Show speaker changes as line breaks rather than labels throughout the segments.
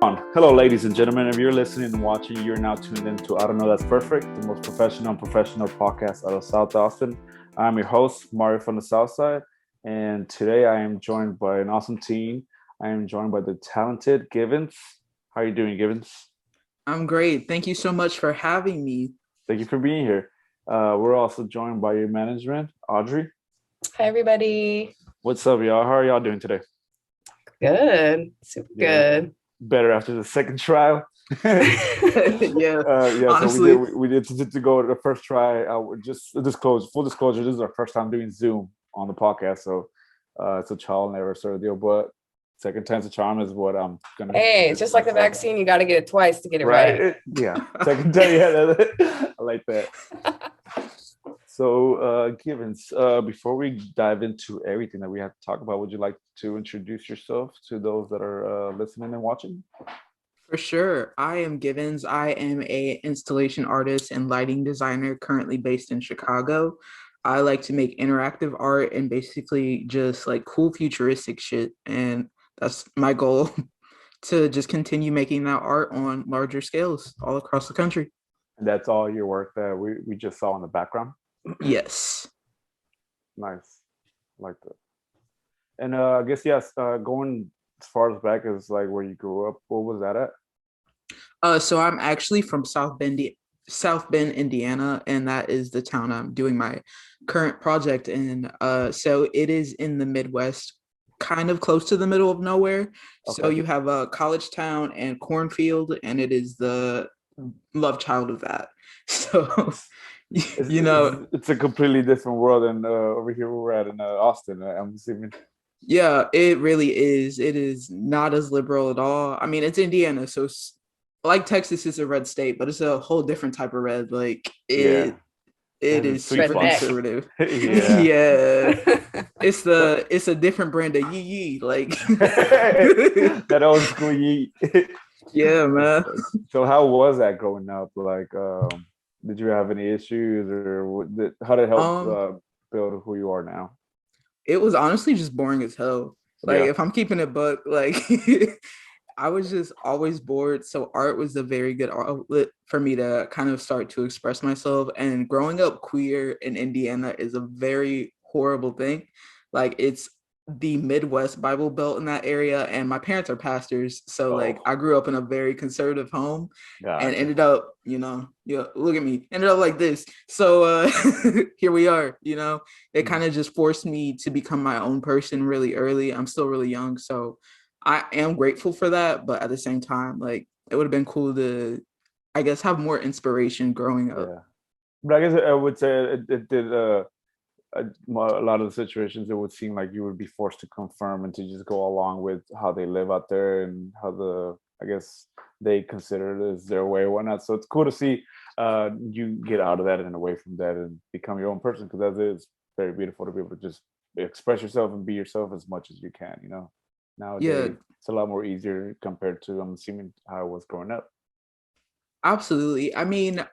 Hello, ladies and gentlemen. If you're listening and watching, you're now tuned into I Don't Know That's Perfect, the most professional and professional podcast out of South Austin. I'm your host, Mario from the South Side, and today I am joined by an awesome team. I am joined by the talented Giiivens. How are you doing, Giiivens?
I'm great. Thank you so much for having me.
Thank you for being here. We're also joined by your management, Audrey.
Hi, everybody.
What's up, y'all? How are y'all doing today?
Good. Super good.
Better after the second trial.
Yeah.
Honestly,
Honestly,
so we did to go to the first try. Just full disclosure, this is our first time doing Zoom on the podcast, so it's a trial and error sort of deal. But second time's a charm is what I'm gonna.
Hey, it's just like the vaccine, you got to get it twice to get it right.
Yeah, second time. Yeah, I like that. So, Giiivens, before we dive into everything that we have to talk about, would you like to introduce yourself to those that are listening and watching?
for sure. I am Giiivens. I am a installation artist and lighting designer currently based in Chicago. I like to make interactive art and basically just like cool futuristic shit. And that's my goal to just continue making that art on larger scales all across the country.
And that's all your work that we just saw in the background.
Yes.
Nice, like that. And I guess yes, going as far as back as like where you grew up, what was that at?
So I'm actually from South Bend, Indiana, and that is the town I'm doing my current project in. So it is in the Midwest, kind of close to the middle of nowhere. So
Okay.
you have a college town and cornfield, and it is the love child of that. So,
It's,
you know,
it's a completely different world than over here where we're at in Austin. I'm assuming.
yeah, it really is. It is not as liberal at all. I mean, it's Indiana, so it's like Texas is a red state, but it's a whole different type of red. Like
Yeah,
it
it has
is
its sweet
super
Redneck.
spots.
conservative.
Yeah.
Yeah.
But
It's a different brand of yee yee. Like
that old school yeet.
yeah, man.
So how was that growing up? Like, did you have any issues, or how did it help
Um,
build who you are now?
it was honestly just boring as hell. Like
Yeah.
if I'm keeping it book, like I was just always bored. So art was a very good outlet for me to kind of start to express myself. And growing up queer in Indiana is a very horrible thing. Like it's the Midwest Bible Belt in that area, and my parents are pastors. So like
Oh,
I grew up in a very conservative home and
gotcha.
ended up, yeah, look at me, ended up like this. So here we are, it
Mm.
kind of just forced me to become my own person really early. I'm still really young, so I am grateful for that, but at the same time, like it would have been cool to, I guess, have more inspiration growing up.
Yeah. But I guess I would say it did a lot of the situations it would seem like you would be forced to conform and to just go along with how they live out there and how I guess they consider it as their way or whatnot. So it's cool to see you get out of that and away from that and become your own person, because that is very beautiful to be able to just express yourself and be yourself as much as you can.
Yeah,
Nowadays it's a lot more easier compared to, I'm assuming, how it was growing up.
absolutely. I mean,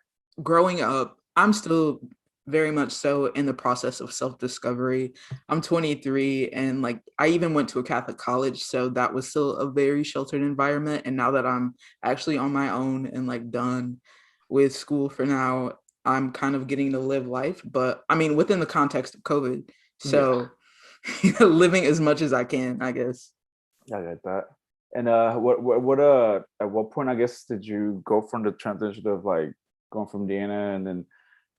growing up, I'm still very much so in the process of self-discovery. I'm 23 and like I even went to a Catholic college, so that was still a very sheltered environment. And now that I'm actually on my own and like done with school for now, I'm kind of getting to live life, but I mean within the context of COVID.
Yeah,
So living as much as I can, I guess.
I get that. And at what point, I guess, did you go from the transition of like going from Indiana, and then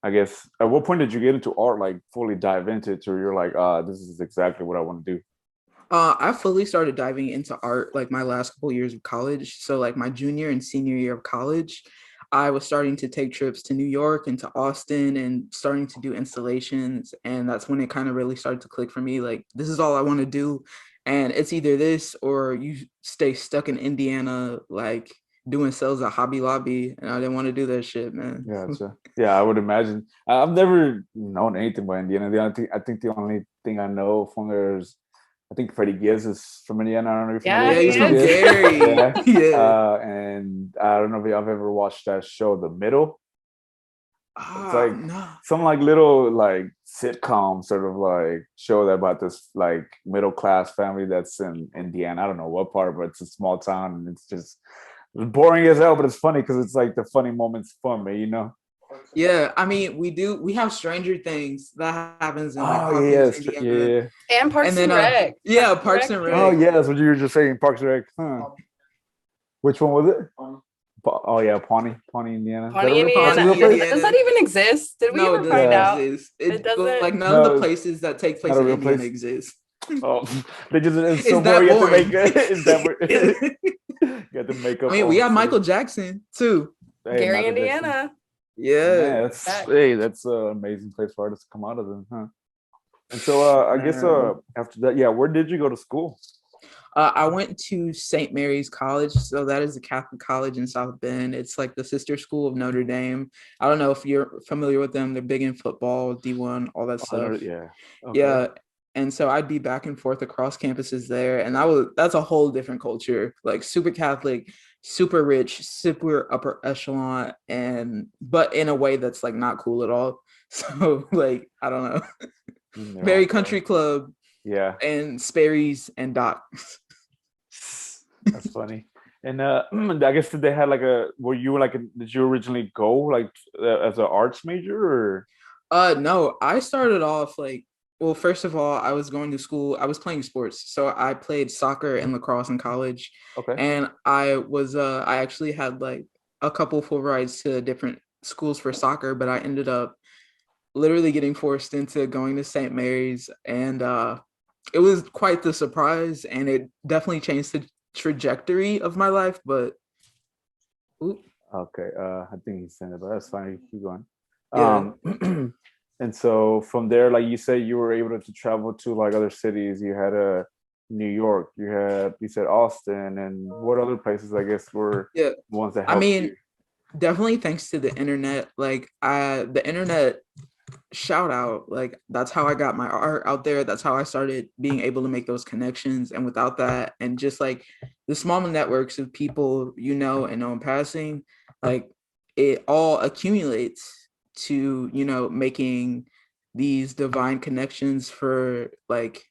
I guess at what point did you get into art, like fully dive into it, or you're like, this is exactly what I want to do?
I fully started diving into art like my last couple years of college. So like my junior and senior year of college, I was starting to take trips to New York and to Austin and starting to do installations. And that's when it kind of really started to click for me. Like, this is all I want to do. And it's either this or you stay stuck in Indiana, like doing sales at Hobby Lobby. And I didn't want to do that shit, man.
Yeah, so yeah, I would imagine. I've never known anything about Indiana. I think the only thing I know from there is, I think Freddie Gibbs is from Indiana. I don't know if you're familiar
Yeah,
Yeah,
with
he
he's
Freddie
from
is.
Gibbs.
Gary.
Yeah.
Yeah.
And I don't know if y'all have ever watched that show, The Middle. It's like
No.
some like little like sitcom sort of like show about this like middle class family that's in Indiana. I don't know what part, but it's a small town and it's just boring as hell, but it's funny because it's like the funny moments for me, you know?
Yeah, I mean, we have Stranger Things that happens in like
Oh
Hawkins,
yes, yeah,
Indiana.
yeah.
And Parks
And
and
then
Rec.
yeah, Parks and
Oh
Rec.
yeah, that's what you were just saying. Parks and Rec. Huh. Which one was it? Oh yeah, Pawnee, Indiana. Is that
Pawnee,
that's a
Indiana.
real
Pawnee,
place?
Does that
Indiana.
even exist? Did we
No, it
ever
does
find
not
Yeah.
out?
exist.
It
Like
doesn't.
none of the
No,
places that take place
not a
in
real
Indiana
place.
exist.
Oh, they just it's
It's
somewhere
that
you have to
boring.
make is that where you have to make
I
up
mean,
all
we
the
have
city.
Michael Jackson too.
Hey,
Gary,
Michael Jackson.
Indiana.
Yeah.
Man, that's
Back.
that's an amazing place for artists to come out of them, huh? And so I guess
Man.
after that, yeah, where did you go to school?
I went to St. Mary's College, so that is a Catholic college in South Bend. It's like the sister school of Notre Dame. I don't know if you're familiar with them. They're big in football, D1, all that stuff.
Yeah. Okay.
Yeah. And so I'd be back and forth across campuses there. And that's a whole different culture, like super Catholic, super rich, super upper echelon, but in a way that's like not cool at all. So like, I don't know. Very country club
Yeah.
and Sperry's and Doc.
That's funny. And I guess did they had like were you like did you originally go like as an arts major or?
No, I started off like, well, first of all, I was going to school, I was playing sports. So I played soccer and lacrosse in college.
Okay.
And I actually had like a couple full rides to different schools for soccer, but I ended up literally getting forced into going to St. Mary's, and it was quite the surprise, and it definitely changed the trajectory of my life. But
Okay, I think he's saying it, but that's fine. Keep going.
yeah,
And so from there, like you said, you were able to travel to like other cities. You had New York. You said Austin, and what other places? I guess were
yeah.
ones that
I
helped
mean,
you.
definitely thanks to the internet. Like the internet, shout out, like that's how I got my art out there. That's how I started being able to make those connections. And without that, and just like the small networks of people and know in passing, like it all accumulates to making these divine connections for like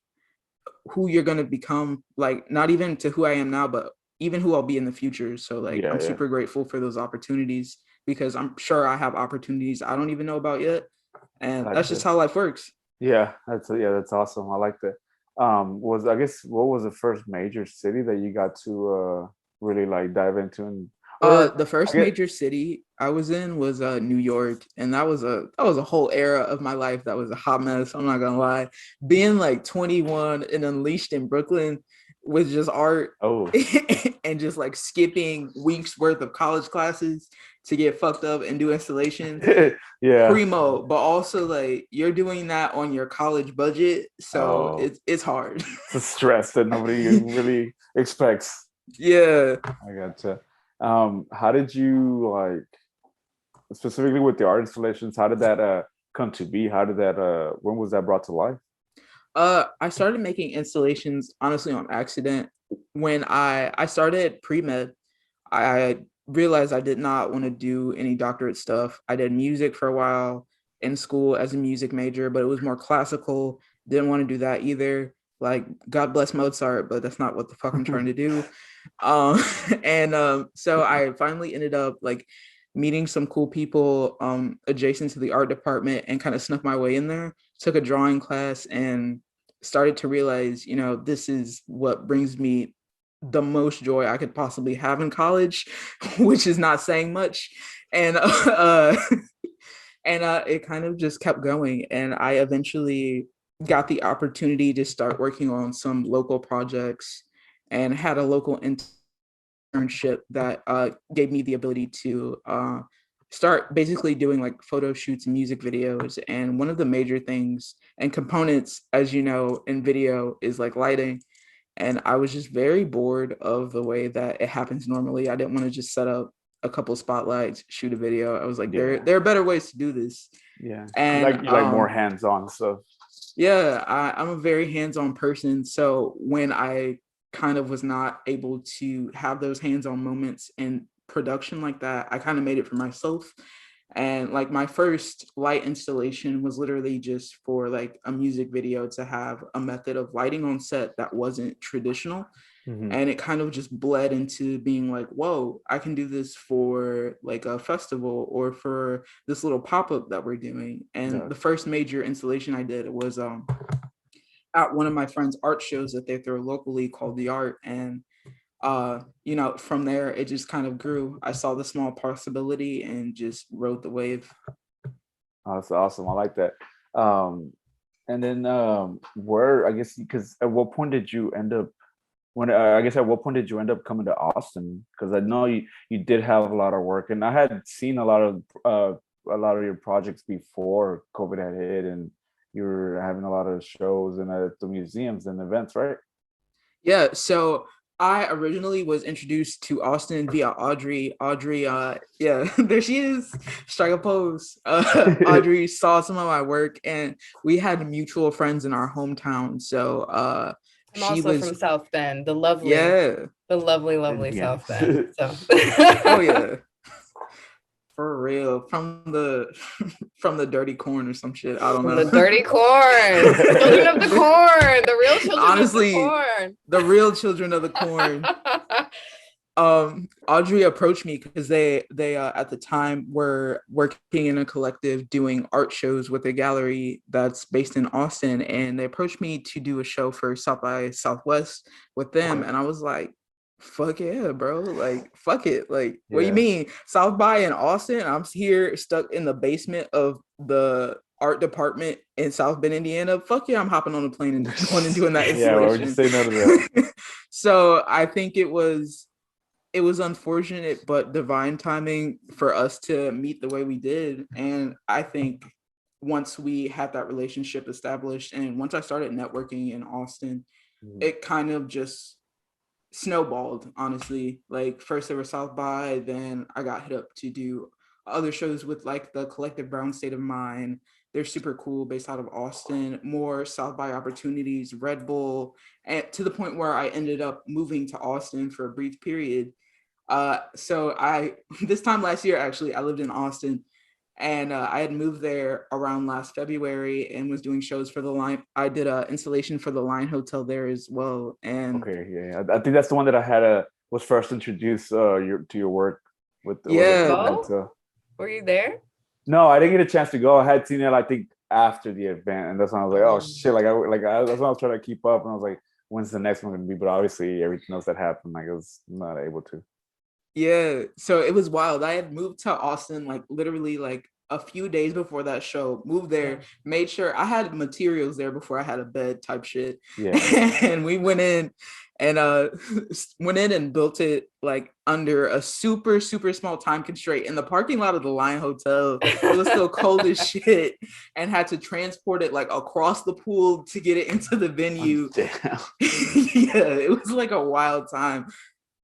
who you're going to become, like not even to who I am now, but even who I'll be in the future. So like I'm
Yeah.
super grateful for those opportunities, because I'm sure I have opportunities I don't even know about yet. And that's just
Gotcha.
how life works.
Yeah, that's awesome. I like that. Was I guess what was the first major city that you got to really like dive into and or
The
I
first
get
major city I was in was New York, and that was a whole era of my life that was a hot mess. I'm not gonna lie. Being like 21 and unleashed in Brooklyn with just art
oh
and just like skipping weeks worth of college classes to get fucked up and do installations.
yeah.
Primo, but also like you're doing that on your college budget, so
Oh,
it's hard.
it's a stress that nobody really expects.
Yeah.
I gotcha. How did you like specifically with the art installations? How did that come to be? How did that when was that brought to life?
I started making installations honestly on accident. When I started pre-med, I realized I did not want to do any doctorate stuff. I did music for a while in school as a music major, but it was more classical. Didn't want to do that either. Like, God bless Mozart, but that's not what the fuck I'm trying to do. Um, and so I finally ended up like meeting some cool people adjacent to the art department and kind of snuck my way in there. Took a drawing class and started to realize, this is what brings me the most joy I could possibly have in college, which is not saying much. And it kind of just kept going. And I eventually got the opportunity to start working on some local projects and had a local internship that gave me the ability to start basically doing like photo shoots and music videos. And one of the major things and components, as you know, in video is like lighting. And I was just very bored of the way that it happens normally. I didn't want to just set up a couple spotlights, shoot a video. I was like,
Yeah.
there are better ways to do this.
Yeah.
And
You like more hands-on stuff.
yeah, I'm a very hands-on person. So when I kind of was not able to have those hands-on moments in production like that, I kind of made it for myself. And like my first light installation was literally just for like a music video to have a method of lighting on set that wasn't traditional. And it kind of just bled into being like, whoa, I can do this for like a festival or for this little pop-up that we're doing. And the first major installation I did was at one of my friends' art shows that they throw locally called The Art. And you know, from there it just kind of grew. I saw the small possibility and just rode the wave.
Oh, that's awesome. I like that. And then where, I guess, because at what point did you end up at what point did you end up coming to Austin? Because I know you did have a lot of work, and I had seen a lot of your projects before COVID had hit, and you were having a lot of shows and at the museums and events, right?
Yeah, so I originally was introduced to Austin via Audrey. Audrey, yeah, there she is. Strike a pose. Audrey saw some of my work, and we had mutual friends in our hometown. So
I'm also from South Bend, the lovely, lovely
Yeah.
South Bend. So,
oh yeah, for real, from the dirty corn or some shit. I don't know.
The dirty corn, children of the corn, the real children. Honestly, of the corn.
The real children of the corn. Audrey approached me because they at the time were working in a collective doing art shows with a gallery that's based in Austin, and they approached me to do a show for South by Southwest with them, and I was like, fuck yeah, bro, like fuck it, like what do you mean South by in Austin? I'm here stuck in the basement of the art department in South Bend, Indiana. Fuck yeah, I'm hopping on a plane and going and doing that installation.
Yeah, why would you say no to that?
So I think it was unfortunate but divine timing for us to meet the way we did. And I think once we had that relationship established and once I started networking in Austin, it kind of just snowballed, honestly. Like first there was South by, then I got hit up to do other shows with like the collective Brown State of Mind. They're super cool, based out of Austin. More South by opportunities, Red Bull, and to the point where I ended up moving to Austin for a brief period. So I this time last year, actually, I lived in Austin, and I had moved there around last February and was doing shows for the Line. I did a installation for the Line Hotel there as well. And
okay, yeah, I think that's the one that I had was first introduced to your work with.
Were you there?
No, I didn't get a chance to go. I had seen it, I think, after the event, and that's when I was like, oh shit, that's when I was trying to keep up, and I was like, when's the next one gonna be? But obviously, everything else that happened, like I was not able to.
Yeah, so it was wild. I had moved to Austin like literally like a few days before that show, moved there, made sure I had materials there before I had a bed type shit.
Yeah.
And we went in and built it like under a super, super small time constraint in the parking lot of the Line Hotel. It was still cold as shit, and had to transport it like across the pool to get it into the venue.
Damn.
Yeah, it was like a wild time.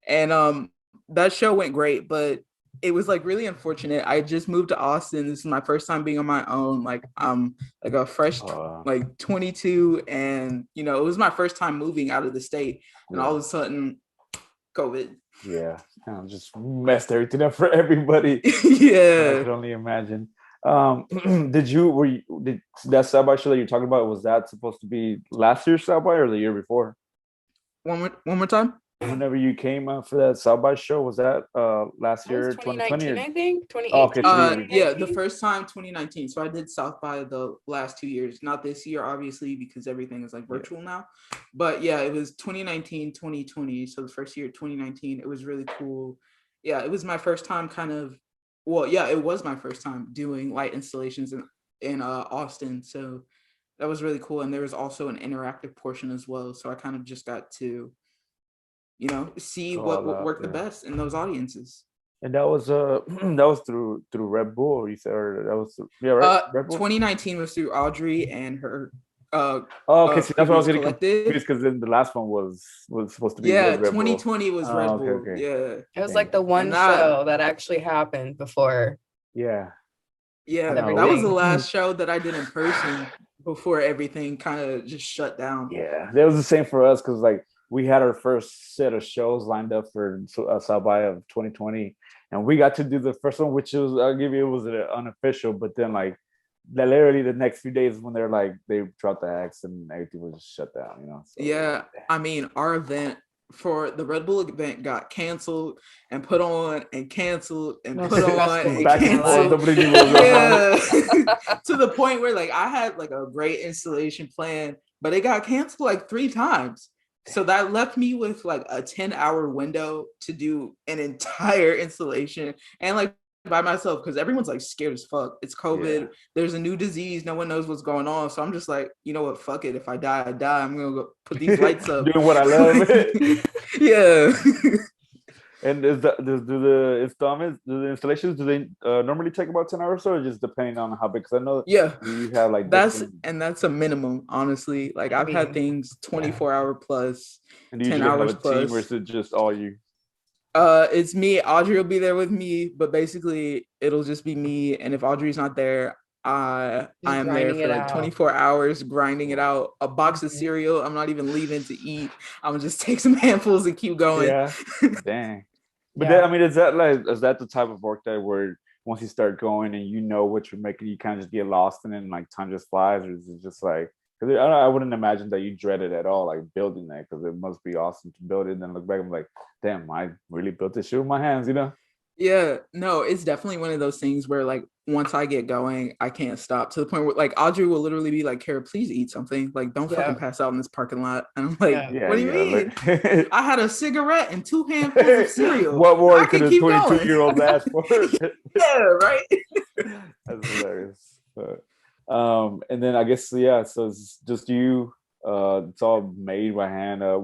And that show went great, but it was like really unfortunate. I just moved to Austin. This is my first time being on my own. Like I'm like a fresh like 22, and you know, it was my first time moving out of the state, and all of a sudden COVID.
Yeah, kind of just messed everything up for everybody.
Yeah,
I could only imagine. Did that South by show that you're talking about, was that supposed to be last year's South by or the year before?
One more time.
Whenever you came for that South by show, was that last year,
2020? I think 2018.
Oh, okay.
Yeah, the first time 2019. So I did South by the last 2 years, not this year, obviously, because everything is like virtual now. But yeah, it was 2019, 2020. So the first year, 2019, it was really cool. Yeah, it was my first time it was my first time doing light installations in Austin. So that was really cool. And there was also an interactive portion as well. So I kind of just got to, you know, see what worked the best in those audiences.
And that was through Red Bull, you said, or that was right?
Red Bull? 2019 was through Audrey and her
okay, so that's what I was getting confused, because then the last one was supposed to be
Red 2020 was Red Bull. Okay. Yeah.
It was like the one show that actually happened before.
Yeah.
Yeah, that was the last show that I did in person before everything kind of just shut down.
Yeah, that was the same for us, because like we had our first set of shows lined up for South by of 2020, and we got to do the first one, which was I'll give you, it was unofficial, but then like that literally the next few days when they're like they dropped the acts and everything was just shut down, you know. So,
yeah, I mean, our event for the Red Bull event got canceled and put on and canceled and put on and
back and forth,
canceled.
nobody knew what was going on.
Yeah, to the point where like I had like a great installation plan, but it got canceled like 3 times. So that left me with like a 10-hour window to do an entire installation and like by myself because everyone's like scared as fuck. It's COVID.
Yeah.
There's a new disease. No one knows what's going on. So I'm just like, you know what? Fuck it. If I die, I die. I'm gonna go put these lights up.
Doing what I love.
Yeah.
And do the installations do they normally take about 10 hours or just depending on how big? Because I know
yeah
you have like
that's a minimum, honestly. Like I've had things 24-hour plus,
and
10
usually have
hours
a
plus.
team, or is it just all you?
It's me. Audrey will be there with me, but basically it'll just be me. And if Audrey's not there, I am there for like 24 hours grinding it out. A box of cereal. I'm not even leaving to eat. I'm gonna just take some handfuls and keep going.
Yeah. Dang. But then, I mean, is that the type of work that where once you start going and you know what you're making, you kind of just get lost in it and like time just flies, or is it just like? Because I wouldn't imagine that you dread it at all, like building that, because it must be awesome to build it and then look back and be like, damn, I really built this shit with my hands, you know?
Yeah, no, it's definitely one of those things where like once I get going, I can't stop, to the point where like Audrey will literally be like, Kara, please eat something. Like, don't fucking pass out in this parking lot. And I'm like, what do you mean? I had a cigarette and 2 handfuls of cereal.
What more could a 22-year-old ask for?
Yeah, right.
That's hilarious. And then I guess so it's just you. It's all made by hand. How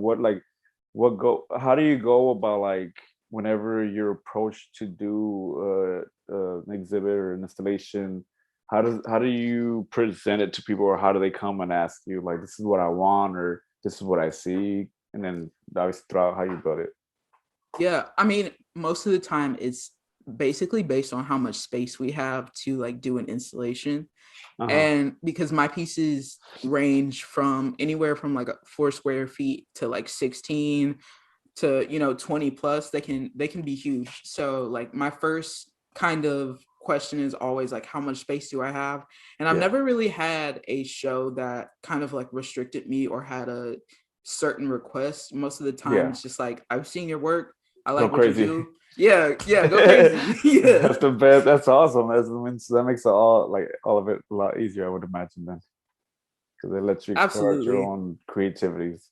do you go about like whenever you're approached to do an exhibit or an installation? How do you present it to people, or how do they come and ask you like, this is what I want, or this is what I see, and then obviously throughout how you build it?
Yeah, I mean, most of the time it's basically based on how much space we have to like do an installation. And because my pieces range from anywhere from like 4 square feet to like 16 to 20 plus, they can be huge. So like my first kind of question is always like, how much space do I have? And I've never really had a show that kind of like restricted me or had a certain request. Most of the time it's just like, I've seen your work, I like what you do. Yeah, go crazy. Yeah,
that's the best. That's awesome. That makes all of it a lot easier, I would imagine, then, because it lets you explore your own creativities.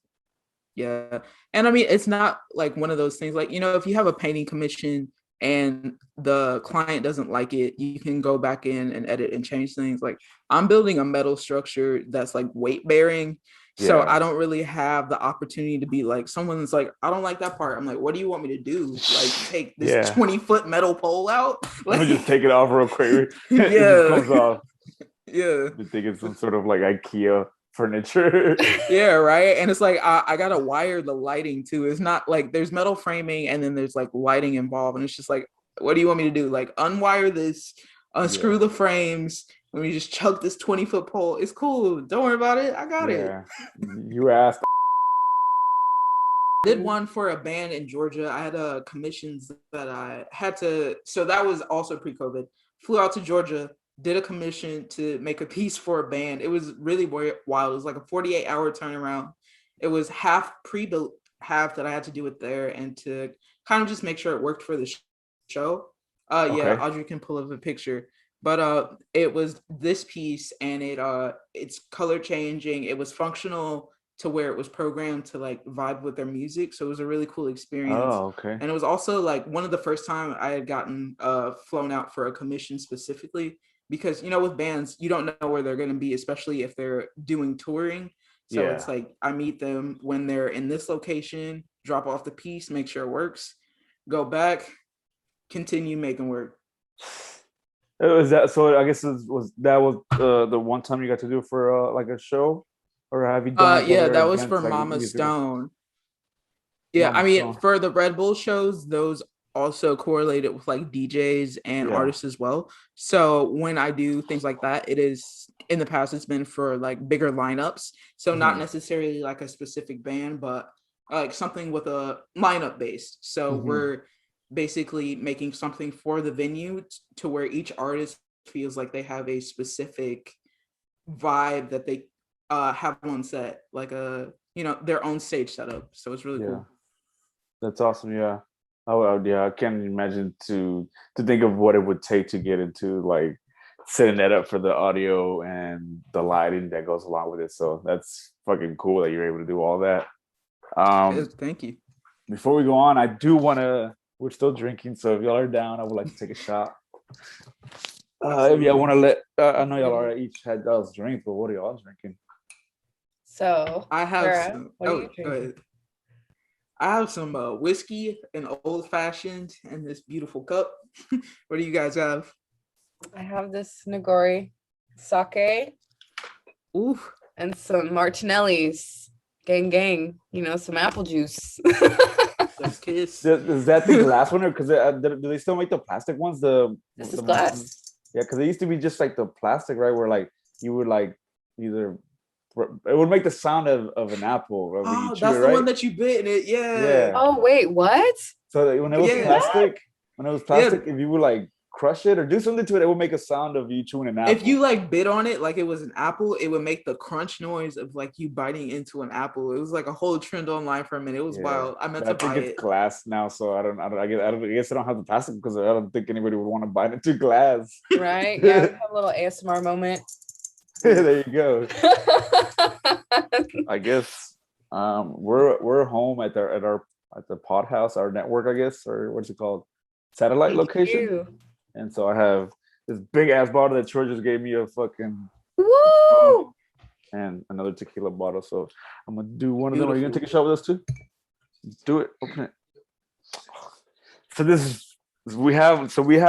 Yeah, and I mean, it's not like one of those things like, if you have a painting commission and the client doesn't like it, you can go back in and edit and change things. Like, I'm building a metal structure that's like weight bearing. So I don't really have the opportunity to be like, someone's like, I don't like that part. I'm like, what do you want me to do? Like, take this 20-foot metal pole out? Like,
let me just take it off real quick.
Yeah.
It just comes off.
Yeah.
You think it's some sort of like IKEA furniture.
Yeah, right. And it's like, I gotta wire the lighting too. It's not like there's metal framing and then there's like lighting involved. And it's just like, what do you want me to do? Like, unwire this, unscrew the frames. Let me just chuck this 20-foot pole. It's cool. Don't worry about it. I got it.
You asked.
Did one for a band in Georgia. I had commissions that I had to. So that was also pre-COVID. Flew out to Georgia, did a commission to make a piece for a band. It was really wild. It was like a 48-hour turnaround. It was half pre-built, half that I had to do it there, and to kind of just make sure it worked for the show. Yeah, Audrey can pull up a picture. But it was this piece, and it's color changing. It was functional to where it was programmed to like vibe with their music. So it was a really cool experience.
Oh, okay.
And it was also like one of the first time I had gotten flown out for a commission specifically, because, with bands, you don't know where they're going to be, especially if they're doing touring. So it's like, I meet them when they're in this location, drop off the piece, make sure it works, go back, continue making work.
Was that so? I guess was the one time you got to do it for like a show, or have you done?
That was for Mama Stone. Yeah, I mean, for the Red Bull shows, those also correlated with like DJs and artists as well. So when I do things like that, it is, in the past, it's been for like bigger lineups. So not necessarily like a specific band, but like something with a lineup based. So we're basically making something for the venue to where each artist feels like they have a specific vibe that they have on set, like their own stage setup. So it's really cool.
That's awesome. Yeah. I can't imagine to think of what it would take to get into like setting that up for the audio and the lighting that goes along with it. So that's fucking cool that you're able to do all that.
Thank you.
Before we go on, I do want to. We're still drinking, so if y'all are down, I would like to take a shot. If y'all want to let, I know y'all are each had y'all's drink, but what are y'all drinking?
So
I have
Sarah,
some.
what are you
Go
drinking?
ahead. I have some whiskey, an old fashioned, and this beautiful cup. What do you guys have?
I have this Nagori sake
Ooh,
and some Martinelli's. Gang, some apple juice.
let's kiss.
Is that the glass one, or because do they still make the plastic ones?
This is glass.
Yeah, because it used to be just like the plastic, right? Where like you would like either it would make the sound of an apple. When you chew
that's
it,
the
right?
one that you bit in it. Yeah.
Oh wait, what?
So when it was plastic, if you would like crush it or do something to it, it would make a sound of you chewing an apple.
If you like bit on it like it was an apple, it would make the crunch noise of like you biting into an apple. It was like a whole trend online for a minute. It was wild. I meant to buy it. I think
it's glass now, so I guess I don't have the plastic because I don't think anybody would want to bite into glass.
Right? Yeah, we have a little ASMR moment.
There you go. I guess we're home at the pod house, our network, I guess, or what's it called? Satellite
Thank
location.
you.
And so I have this big ass bottle that Troy just gave me a fucking
woo
and another tequila bottle. So I'm gonna do one of them. Are you gonna take a shot with us too? Do it. Open it. So we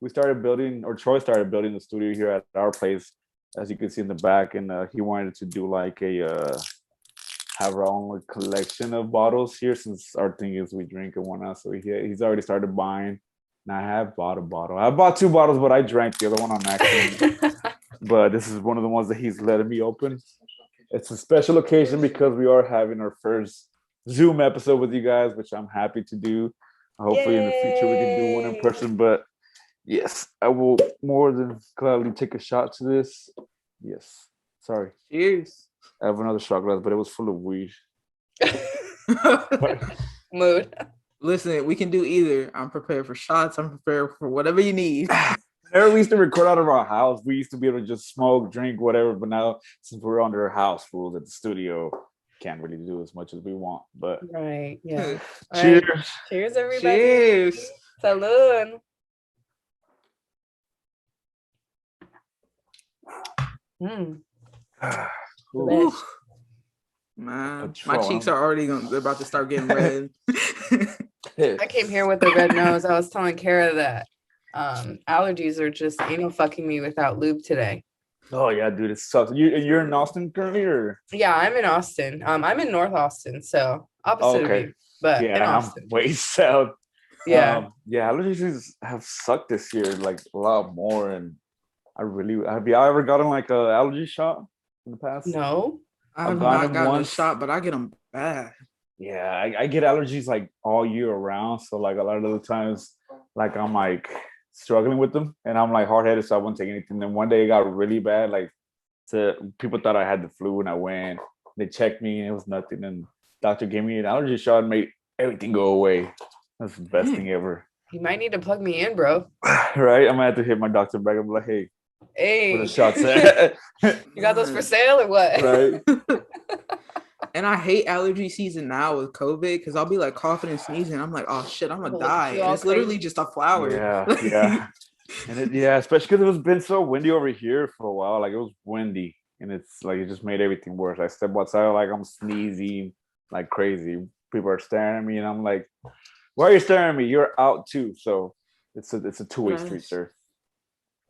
started building, or Troy started building the studio here at our place, as you can see in the back, and he wanted to do like have our own collection of bottles here, since our thing is we drink and whatnot. So he's already started buying. And I have bought a bottle. I bought 2 bottles, but I drank the other one on accident. But this is one of the ones that he's letting me open. It's a special occasion because we are having our first Zoom episode with you guys, which I'm happy to do. Hopefully in the future we can do one in person. But yes, I will more than gladly take a shot to this. Yes. Sorry.
Cheers.
I have another shot glass, but it was full of weed.
Mood.
Listen, we can do either. I'm prepared for shots. I'm prepared for whatever you need.
Whenever we used to record out of our house, we used to be able to just smoke, drink, whatever. But now, since we're under house rules at the studio, can't really do as much as we want. But
right, yeah.
Cheers.
Right. Cheers, everybody.
Cheers.
Salud.
Man, my cheeks are already they're about to start getting red.
I came here with a red nose. I was telling Kara that allergies are just anal fucking me without lube today.
Oh yeah, dude, it sucks. You're in Austin currently, or?
Yeah, I'm in Austin. I'm in North Austin, so opposite of you, but
yeah,
in Austin.
I'm way south.
Yeah,
allergies have sucked this year, like a lot more. And have y'all ever gotten like an allergy shot in the past?
No.
I have not gotten a shot, but I get them bad.
Yeah, I get allergies like all year around. So like a lot of the times, like I'm like struggling with them, and I'm like hard-headed, so I won't take anything. Then one day it got really bad. Like people thought I had the flu, and I went. They checked me, and it was nothing. And doctor gave me an allergy shot and made everything go away. That's the best thing ever.
You might need to plug me in, bro.
Right? I'm gonna have to hit my doctor back. I'm like, hey.
Hey,
where the shots at?
You got those for sale or what?
Right.
And I hate allergy season now with COVID because I'll be like coughing and sneezing. I'm like, oh shit, I'm gonna die. And it's literally just a flower.
Yeah. And especially because it was been so windy over here for a while. Like it was windy, and it's like it just made everything worse. I step outside, like I'm sneezing like crazy. People are staring at me, and I'm like, why are you staring at me? You're out too. So it's a two-way street, sir.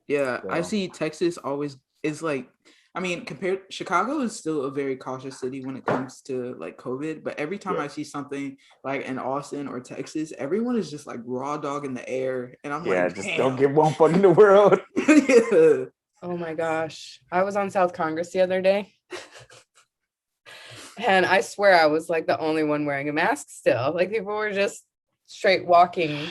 Yeah, so. I see Texas always is like, I mean, Chicago is still a very cautious city when it comes to like COVID, but every time I see something like in Austin or Texas, everyone is just like raw dog in the air. And I'm like,
just don't give one fuck in the world.
Yeah.
Oh my gosh. I was on South Congress the other day. And I swear I was like the only one wearing a mask still. Like people were just straight walking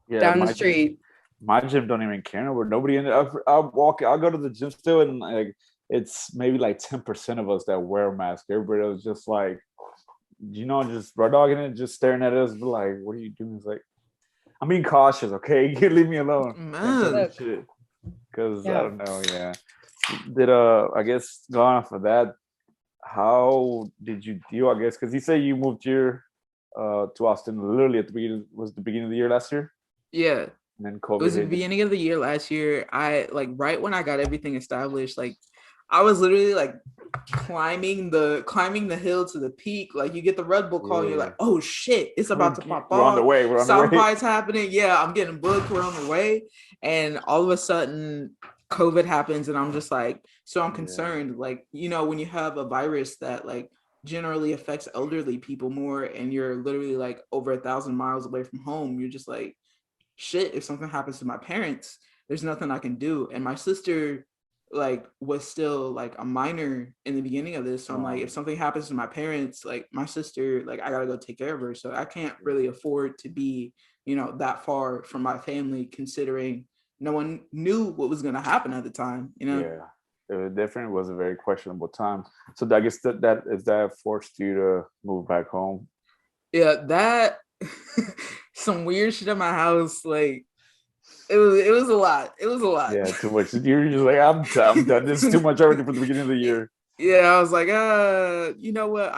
down the street.
My gym don't even care where nobody in it. I'll go to the gym still, and like it's maybe like 10% of us that wear a mask. Everybody else just like, just raw dogging it, just staring at us, but like, what are you doing? It's like, I'm being cautious, okay? You leave me alone.
Man.
Because I don't know, Did I guess going off of that, how did you deal? I guess because you say you moved here to Austin literally at the beginning of the year last year.
Yeah.
And then COVID.
It was the beginning of the year last year. I like right when I got everything established, like I was literally like climbing the hill to the peak. Like you get the Red Bull call and you're like, oh shit, it's about to pop off.
We're on the way.
South by's happening. Yeah, I'm getting booked. We're on the way. And all of a sudden COVID happens and I'm just like, so I'm concerned. Like, when you have a virus that like generally affects elderly people more and you're literally like over 1,000 miles away from home, you're just like, shit, if something happens to my parents, there's nothing I can do. And my sister like was still like a minor in the beginning of this. So I'm like, if something happens to my parents, like my sister, like I gotta go take care of her. So I can't really afford to be, that far from my family, considering no one knew what was gonna happen at the time,
Yeah. It definitely was a very questionable time. So I guess that forced you to move back home.
Yeah, that some weird shit in my house, like it was a lot. It was a lot.
Yeah, too much. You're just like, I'm done. This is too much already for the beginning of the year.
Yeah, I was like, you know what?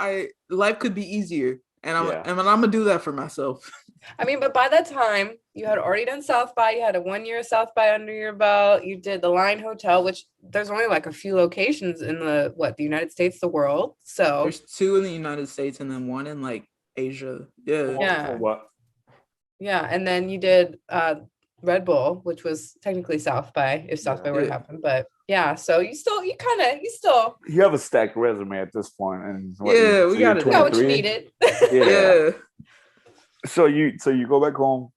Life could be easier, and I'm gonna do that for myself.
I mean, but by that time, you had already done South by. You had a 1 year South by under your belt. You did the Line Hotel, which there's only like a few locations in the United States, the world. So
there's 2 in the United States and then 1 in like Asia.
Yeah.
What?
Yeah, and then you did Red Bull, which was technically South by if South by were to happen. But yeah, so you
have a stacked resume at this point, and
we got
what you needed.
Yeah.
So you go back home,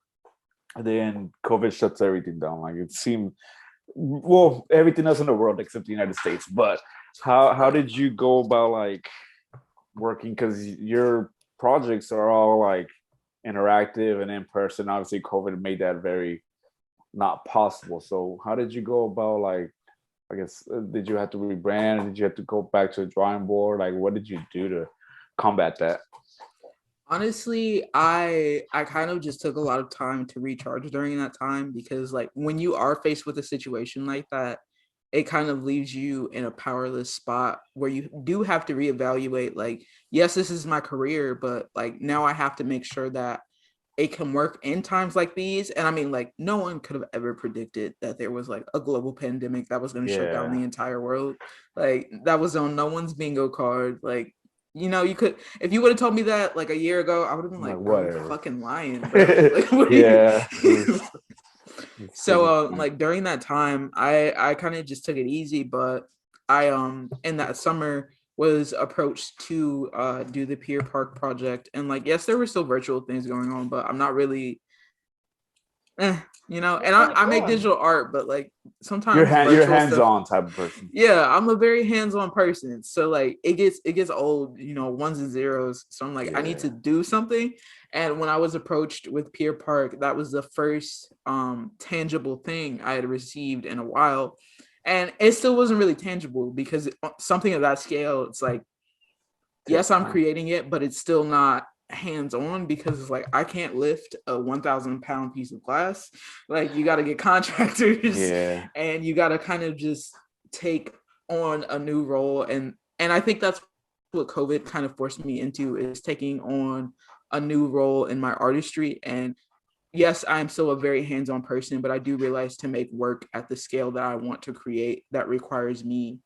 and then COVID shuts everything down. Like it seemed, everything else in the world except the United States. But how did you go about like working? Because your projects are all like interactive and in person. Obviously, COVID made that very not possible. So how did you go about like? I guess did you have to rebrand? Did you have to go back to the drawing board? Like, what did you do to combat that?
Honestly, I kind of just took a lot of time to recharge during that time, because like when you are faced with a situation like that, it kind of leaves you in a powerless spot where you do have to reevaluate, like, yes, this is my career, but like now I have to make sure that it can work in times like these. And I mean, like, no one could have ever predicted that there was like a global pandemic that was going to shut down the entire world. Like that was on no one's bingo card. Like, you could, if you would have told me that like a year ago, I would have been like, bro, you're fucking lying, bro. Like, so like during that time, I kind of just took it easy, but I in that summer was approached to do the Pier Park Project, and like, yes, there were still virtual things going on, but I'm not really and I make digital art, but like sometimes
you're hands-on type of person.
Yeah, I'm a very hands-on person. So like it gets old, ones and zeros. So I'm like, I need to do something. And when I was approached with Pier Park, that was the first tangible thing I had received in a while. And it still wasn't really tangible, because something of that scale, it's like, yes, I'm creating it, but it's still not hands-on, because it's like I can't lift a 1,000-pound piece of glass. Like you got to get contractors, and you got to kind of just take on a new role, and I think that's what COVID kind of forced me into, is taking on a new role in my artistry. And yes, I'm still a very hands-on person, but I do realize to make work at the scale that I want to create, that requires me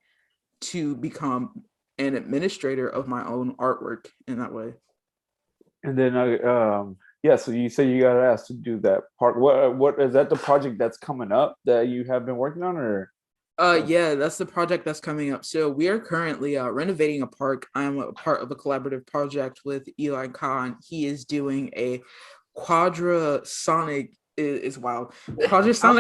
to become an administrator of my own artwork in that way.
And then so you say you got asked to do that part. What is that, the project that's coming up that you have been working on, or?
Yeah, that's the project that's coming up. So we are currently renovating a park. I'm a part of a collaborative project with Eli Khan. He is doing a quadrasonic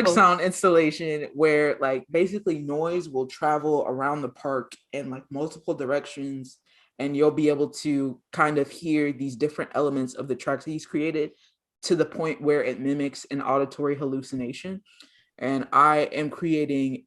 sound installation, where like basically noise will travel around the park in like multiple directions, and you'll be able to kind of hear these different elements of the tracks that he's created to the point where it mimics an auditory hallucination. And I am creating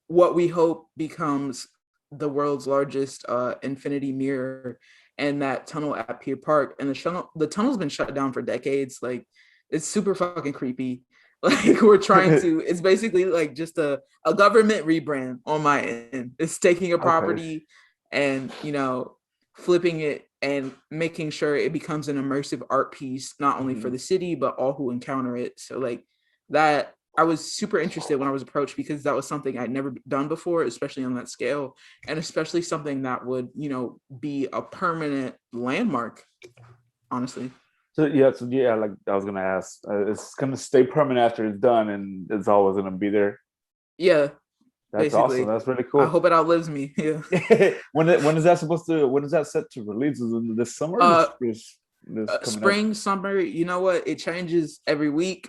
what we hope becomes the world's largest infinity mirror and that tunnel at Pier Park. And the tunnel's been shut down for decades. Like, it's super fucking creepy. Like, we're trying to, it's basically like just a government rebrand on my end. It's taking a property and, you know, flipping it and making sure it becomes an immersive art piece, not only for the city, but all who encounter it. So like that, I was super interested when I was approached because that was something I'd never done before, especially on that scale, and especially something that would, you know, be a permanent landmark, honestly.
So yeah, like I was gonna ask, it's gonna stay permanent after it's done, and it's always gonna be there.
Yeah,
That's
basically.
awesome. That's really cool.
I hope it outlives me. Yeah.
when is that set to release? Is it this summer? This
spring, summer. You know what? It changes every week.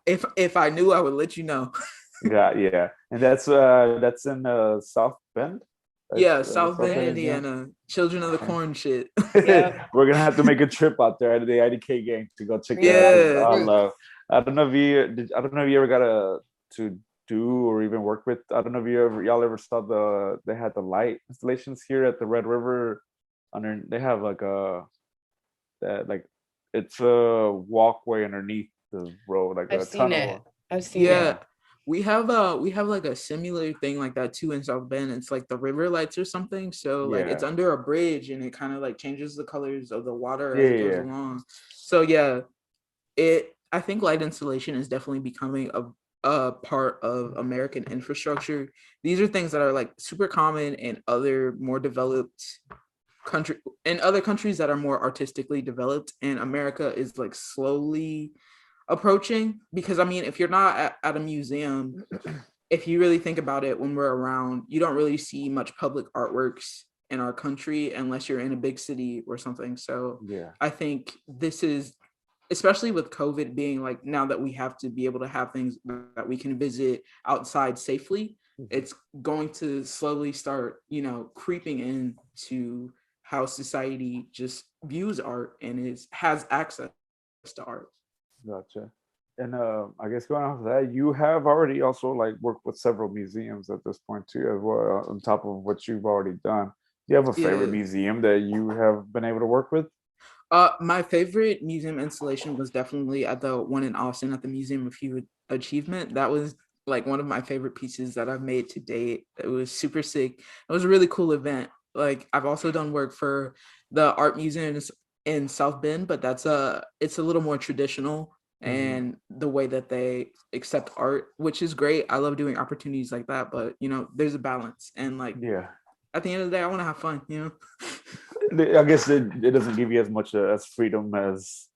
If I knew, I would let you know.
yeah, and that's in South Bend.
Yeah, South Bend, Indiana. Children of the Corn shit.
Yeah.
We're gonna have to make a trip out there to the IDK gang to go check it out. I don't know if you ever got to do or even work with. I don't know if y'all ever saw they had the light installations here at the Red River. They have it's a walkway underneath the road, like
I've seen
tunnel.
it. I've seen it.
We have like a similar thing like that too in South Bend. It's like the river lights or something. So like it's under a bridge and it kind of like changes the colors of the water as it goes along. So yeah, I think light installation is definitely becoming a part of American infrastructure. These are things that are like super common in other more developed other countries that are more artistically developed, and America is like slowly approaching, because I mean, if you're not at a museum, if you really think about it, when we're around, you don't really see much public artworks in our country unless you're in a big city or something. So I think this is, especially with COVID being like, now that we have to be able to have things that we can visit outside safely, it's going to slowly start, you know, creeping into how society just views art and has access to art.
Gotcha. And I guess going off of that, you have already also like worked with several museums at this point too, as well, on top of what you've already done. Do you have a favorite museum that you have been able to work with?
My favorite museum installation was definitely at the one in Austin at the Museum of Human Achievement. That was like one of my favorite pieces that I've made to date. It was super sick. It was a really cool event. Like, I've also done work for the art museums in South Bend, but it's a little more traditional and the way that they accept art, which is great. I love doing opportunities like that, but you know, there's a balance, and like at the end of the day, I want to have fun, you
know. I guess it doesn't give you as much as freedom as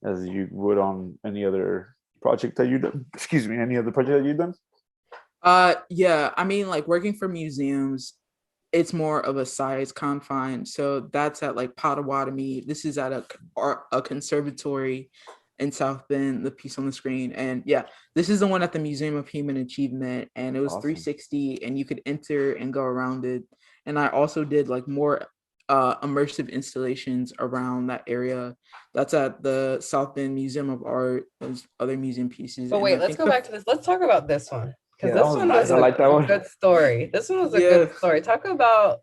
you would on any other project that you done. Excuse me, any other project that you've done?
Yeah, I mean, like working for museums, it's more of a size confine. So that's at like Potawatomi. This is at a conservatory in South Bend, the piece on the screen. And yeah, this is the one at the Museum of Human Achievement. And it was 360 and you could enter and go around it. And I also did like more immersive installations around that area. That's at the South Bend Museum of Art. There's other museum pieces.
But wait, let's go back to this. Let's talk about this one. Because this one was a good story. This one was a good story. Talk about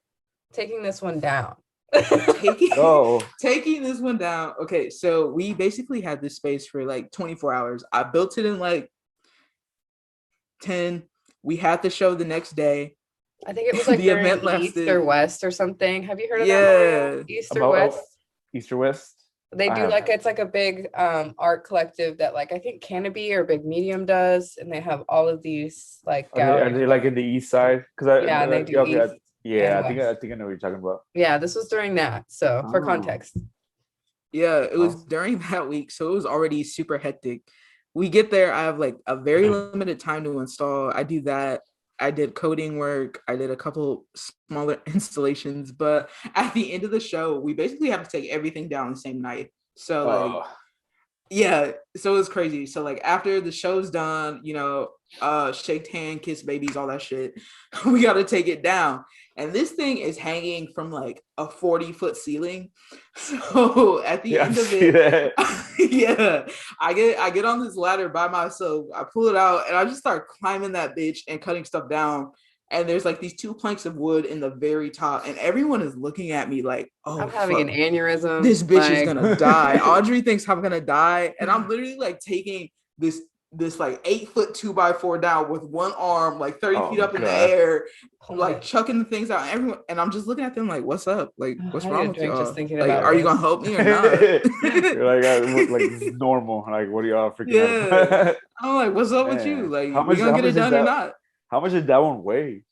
taking this one down.
Taking this one down. Okay, so we basically had this space for like 24 hours. I built it in like 10. We had the show the next day.
I think it was like the event East or West or something. Have you heard of that? East or West?
East or West?
They do it's like a big art collective that like I think Canopy or Big Medium does, and they have all of these like galleries.
Are they like in the East side? Because
they do East.
I think I know what you're talking about.
Yeah, this was during that. So for context.
Yeah, it was during that week. So it was already super hectic. We get there, I have like a very limited time to install. I do that. I did coding work. I did a couple smaller installations, but at the end of the show, we basically have to take everything down the same night. So like yeah, so it's crazy. So like after the show's done, you know, shake hand, kiss babies, all that shit, we got to take it down. And this thing is hanging from like a 40-foot ceiling. So at the
Yeah, I
end of
see
it,
that.
yeah, I get on this ladder by myself. I pull it out and I just start climbing that bitch and cutting stuff down. And there's like these 2 planks of wood in the very top, and everyone is looking at me like, "Oh
I'm having an
fuck,
aneurysm.
this bitch is
Like,
gonna die." Audrey thinks I'm gonna die, and I'm literally like taking this like 8 foot 2x4 down with one arm, like 30 feet
Oh
up in the
god.
air,
pull
like
it.
chucking the things out. And everyone, and I'm just looking at them like, "What's up? Like, what's
I need
wrong
a
with
drink just
y'all?
thinking
Like,
about
are you gonna
this.
help me or not?"
You're like this is normal. Like, what are y'all freaking out
Yeah,
about?
I'm like, "What's up with you?
Man,
Like, we gonna
how
get it
much is
done or
that?
not?"
How much did that one weigh?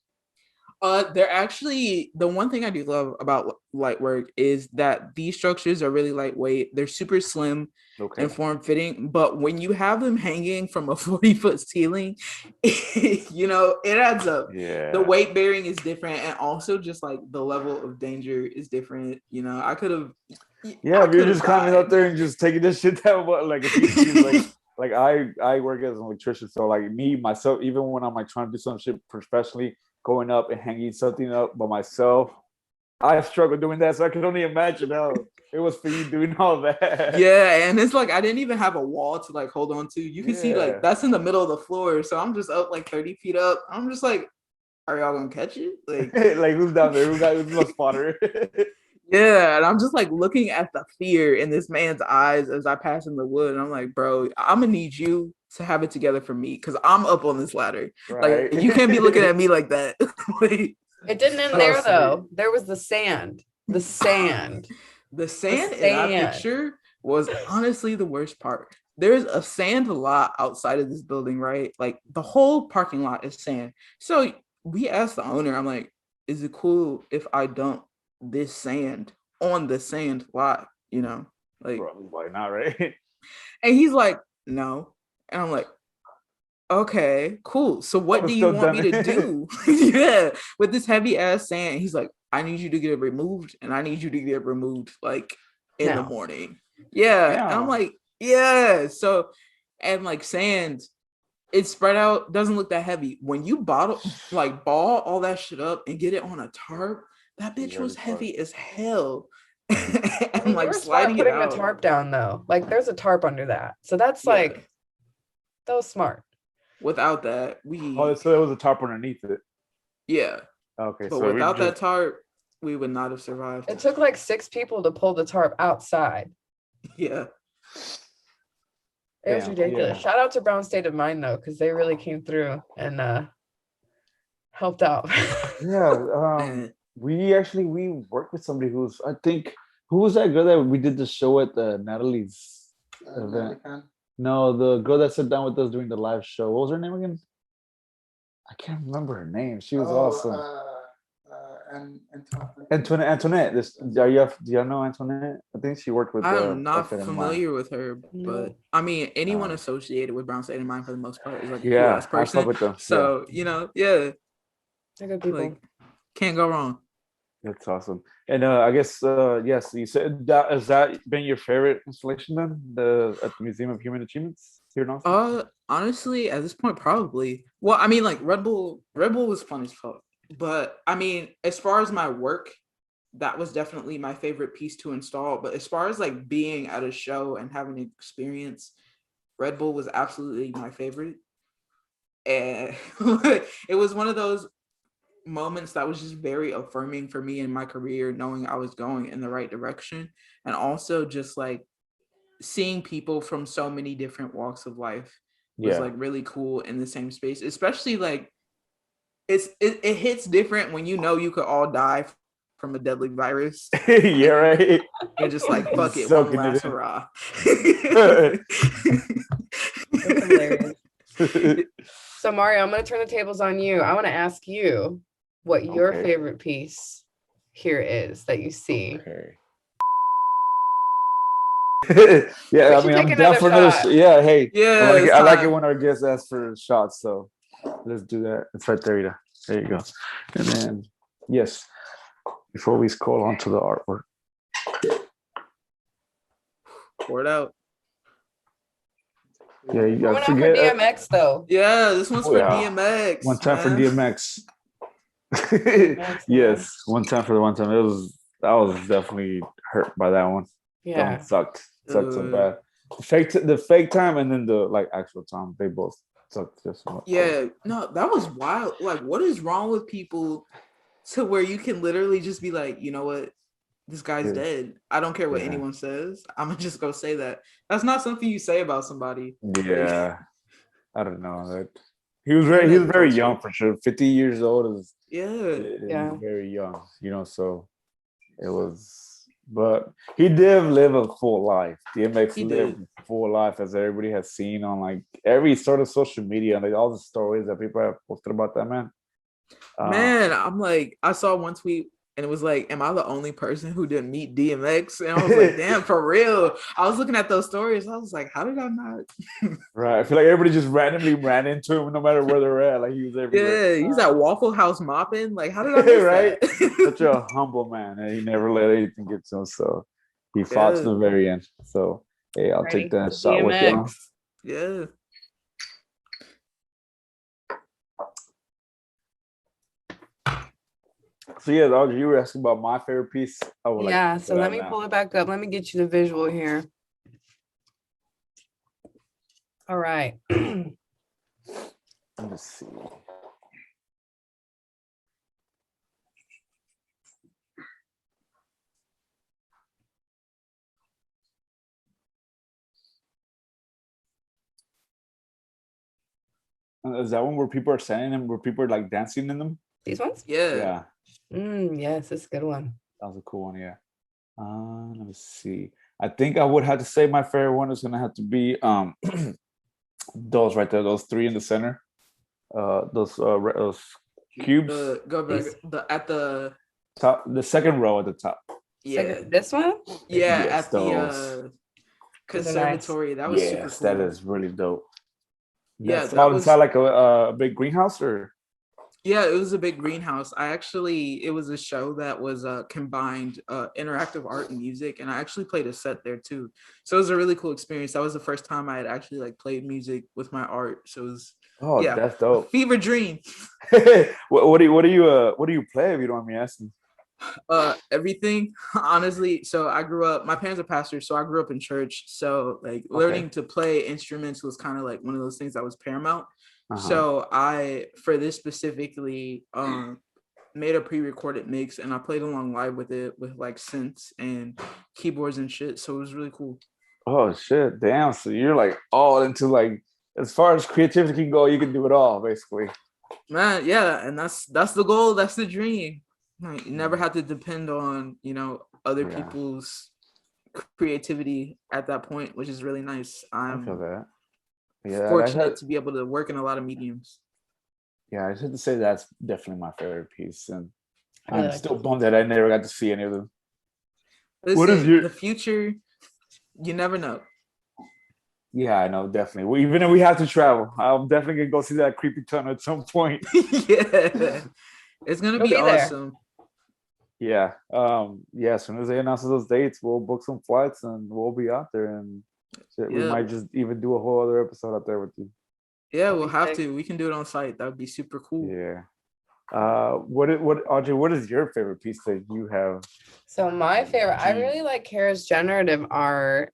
They're actually, the one thing I do love about light work is that these structures are really lightweight. They're super slim
Okay.
and form fitting, but when you have them hanging from a 40-foot ceiling, you know, it adds up. The
Yeah.
weight bearing is different, and also just like the level of danger is different. You know,
Yeah,
I
if you're
could have
just climbing up
died.
there and just taking this shit down, but like if you use like I work as an electrician, so like me myself, even when I'm like trying to do some shit professionally, going up and hanging something up by myself, I struggle doing that. So I can only imagine how it was for you doing all that.
Yeah, and it's like I didn't even have a wall to like hold on to. You can see like
Yeah.
that's in the middle of the floor, so I'm just up like 30 feet up. I'm just like, are y'all gonna catch it? Like,
Like who's down there? Who's my spotter?
yeah, and I'm just like looking at the fear in this man's eyes as I pass in the wood, and I'm like, bro, I'm gonna need you to have it together for me because I'm up on this ladder. Like,
Right.
you can't be looking at me like that. Like,
It didn't end there
Trust me.
though. There was the sand. The sand.
the
The
sand in that
sand.
picture was honestly the worst part. There's a sand lot outside of this building, right? Like the whole parking lot is sand. So we asked the owner, I'm like, is it cool if I dump this sand on the sand lot? You know, like,
Probably why not, right?
and he's like, no. And I'm like, okay, cool. So
I
what do
was
you
still
want me
done
to
it.
do? Yeah, with this heavy ass sand. He's like, I need you to get it removed, and I need you to get it removed like in the
No.
morning. Yeah. And I'm
Yeah.
like, yeah. So, and like sand, it's spread out, doesn't look that heavy. When you ball all that shit up and get it on a tarp, that bitch was heavy as hell.
I
And
mean, you
like
were smart
sliding it
putting the
out.
tarp down though. Like there's a tarp under that. So that's
Yeah.
like that was smart.
Without that,
Oh, so there was a tarp underneath it.
yeah.
Okay,
But
so we
without that
just
tarp, we would not have survived.
It took like 6 people to pull the tarp outside.
Yeah.
It was
damn,
ridiculous.
yeah.
Shout out to Brown State of Mind though, because they really came through and helped out.
Yeah,
Man.
we worked with somebody who's I think who was that girl that we did the show at the Natalie's event? No, the girl that sat down with us during the live show. What was her name again? I can't remember her name. She was awesome. Antoinette. Do y'all know Antoinette? I think she worked with
I'm not
Brown State of Mind.
familiar with her, but I mean, anyone associated with Brown State of Mind for the most part is like a cool
Yeah,
ass
I fuck
person.
with them. Yeah,
So, you know, yeah,
They're good people.
like can't go wrong.
that's awesome. And I guess yes, you said that has that been your favorite installation then? At the Museum of Human Achievements here in Austin?
Honestly, at this point, probably. Well, I mean, like Red Bull was fun as fuck. But I mean, as far as my work, that was definitely my favorite piece to install. But as far as like being at a show and having an experience, Red Bull was absolutely my favorite. And it was one of those moments that was just very affirming for me in my career, knowing I was going in the right direction. And also just like seeing people from so many different walks of life was
Yeah.
like really cool in the same space, especially like it hits different when you know you could all die from a deadly virus.
Yeah, right.
You're just like, fuck it, one
Soaking it
last
in.
hurrah.
That's hilarious. So Mario, I'm gonna turn the tables on you. I want to ask you what your
Okay.
favorite piece here is that you see.
Okay.
We
Yeah, I
should
mean,
take
I'm down
another
for another.
shot.
Yeah, hey,
Yeah,
I like it
time.
when our guests ask for shots. So let's do that. It's right there, Ida. There you go. And then yes, before we scroll onto the artwork.
Pour it out.
Yeah, you
I
I
went out for
forget.
DMX though.
Yeah, this one's
Oh,
for
yeah.
DMX.
One time for
man.
DMX.
DMX, man.
Yes, one time for the one time. I was definitely hurt by that one. That one
Yeah.
sucked so bad. The fake time and then the like actual time, they both sucked just so much.
Yeah, no, that was wild. Like, what is wrong with people to where you can literally just be like, you know what? This guy's
Yeah.
dead. I don't care what
Yeah.
anyone says. I'm gonna just go say that. That's not something you say about somebody.
Yeah, I don't know. That he
Internet
was very
culture.
young for sure. 50 years old is
Yeah.
Yeah.
very young, so it was. But he did live a full life. DMX
He
lived
did.
a full life, as everybody has seen on like every sort of social media, like all the stories that people have posted about that man.
Man, I'm like, I saw one tweet and it was like, am I the only person who didn't meet DMX? And I was like, damn, for real. I was looking at those stories. I was like, how did I not?
Right. I feel like everybody just randomly ran into him no matter where they're at. Like he was everywhere.
Yeah, he's at Waffle House mopping. Like, how did I miss
Right?
that?
Such a humble man, and he never let anything get to him. So he fought to
Yeah,
the very end. So hey, I'll take
Ready?
that shot with y'all.
DMX.
yeah.
So yeah, Audrey, you were asking about my favorite piece. I would
Yeah,
like to
so
put
let
out
me
now.
pull it back up. Let me get you the visual here. All right.
Let me see. Is that one where people are standing and where people are like dancing in them?
These ones?
Yeah.
Yeah,
Yes, it's a good one.
that was a cool one. Yeah. Let me see. I think I would have to say my favorite one is gonna have to be those right there, those three in the center. Those cubes.
Go back
These-
at the
Top, the second row at the top.
yeah,
This one?
yeah,
Yes,
at the
those.
Those are nice.
conservatory. That was super
Yes,
cool.
that is really dope.
Yeah,
That's
that
all
was
inside like a big greenhouse, or
yeah, it was a big greenhouse. It was a show that was combined interactive art and music, and I actually played a set there too. So it was a really cool experience. That was the first time I had actually like played music with my art. So it was
oh,
yeah,
that's
a
dope.
fever dream.
What do you play if you don't mind me asking?
Everything honestly. So I grew up, my parents are pastors, so I grew up in church, so like learning to play instruments was kind of like one of those things that was paramount. So I, for this specifically, made a pre-recorded mix and I played along live with it with like synths and keyboards and shit, so it was really cool.
Oh shit, damn! So you're like all into like as far as creativity can go, you can do it all basically.
Man, yeah, and that's the goal, that's the dream. Like, you never have to depend on, other
Yeah.
people's creativity at that point, which is really nice.
I feel
I'm
that. Yeah,
fortunate to be able to work in a lot of mediums.
yeah, I just had to say that's definitely my favorite piece, and
I really
I'm
like
still
those.
bummed that I never got to see any of them. What is
Listen,
your?
the future, you never know.
Yeah, I know, definitely. Even if we have to travel, I'm definitely gonna go see that creepy tunnel at some point.
Yeah, it's gonna
You'll
be
be there.
awesome.
Yeah. Yeah, as soon as they announce those dates, we'll book some flights and we'll be out there, and shit, we
Yeah,
might just even do a whole other episode out there with you.
yeah,
That'd
we'll
be
have
sick.
to. We can do it on site. That would be super cool.
Yeah. What Audrey, what is your favorite piece that you have?
So my favorite, I really like Kara's generative art.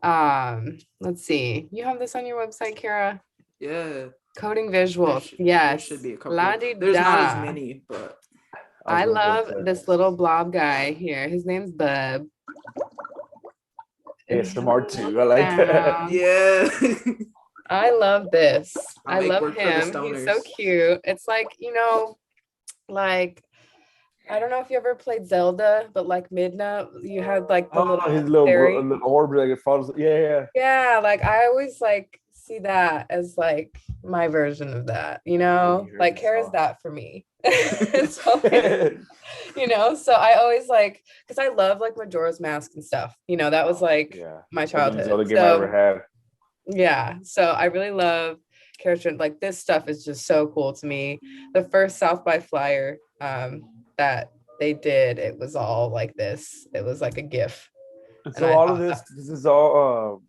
Let's see. You have this on your website, Kara?
Yeah,
Coding
there
visuals.
should,
Yes.
there should be a couple.
La
There's not as
da.
many, but
I
was gonna go
love
to
this little blob guy here. His name's Bub.
ASMR too. I like that.
yeah.
I love this.
I'll
I
make
love
work for the
him. He's so
stoners.
cute. It's like, like I don't know if you ever played Zelda, but like Midna, you had like the
Oh, his
little
little
fairy.
little orb like it follows. Yeah,
Yeah, like I always like see that as like my version of that, like Kara's that for me. So,
yeah.
so I always like, because I love like Majora's Mask and stuff, that was like
Yeah.
my
That's the only
childhood.
Zelda game I ever had.
Yeah, so I really love character, like this stuff is just so cool to me. The first South by Flyer that they did, it was all like this. It was like a GIF.
And
And
so
I
all of
thought
this is all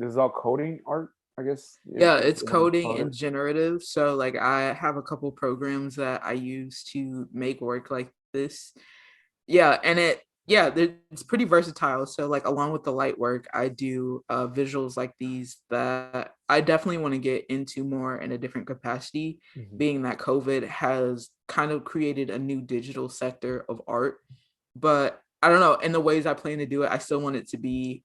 this is all coding art, I guess.
Yeah, it's
You wanna
coding
call it.
and generative. So like I have a couple programs that I use to make work like this. Yeah, and it's pretty versatile. So like along with the light work, I do visuals like these that I definitely want to get into more in a different capacity,
Mhm.
being that COVID has kind of created a new digital sector of art. But I don't know, in the ways I plan to do it, I still want it to be,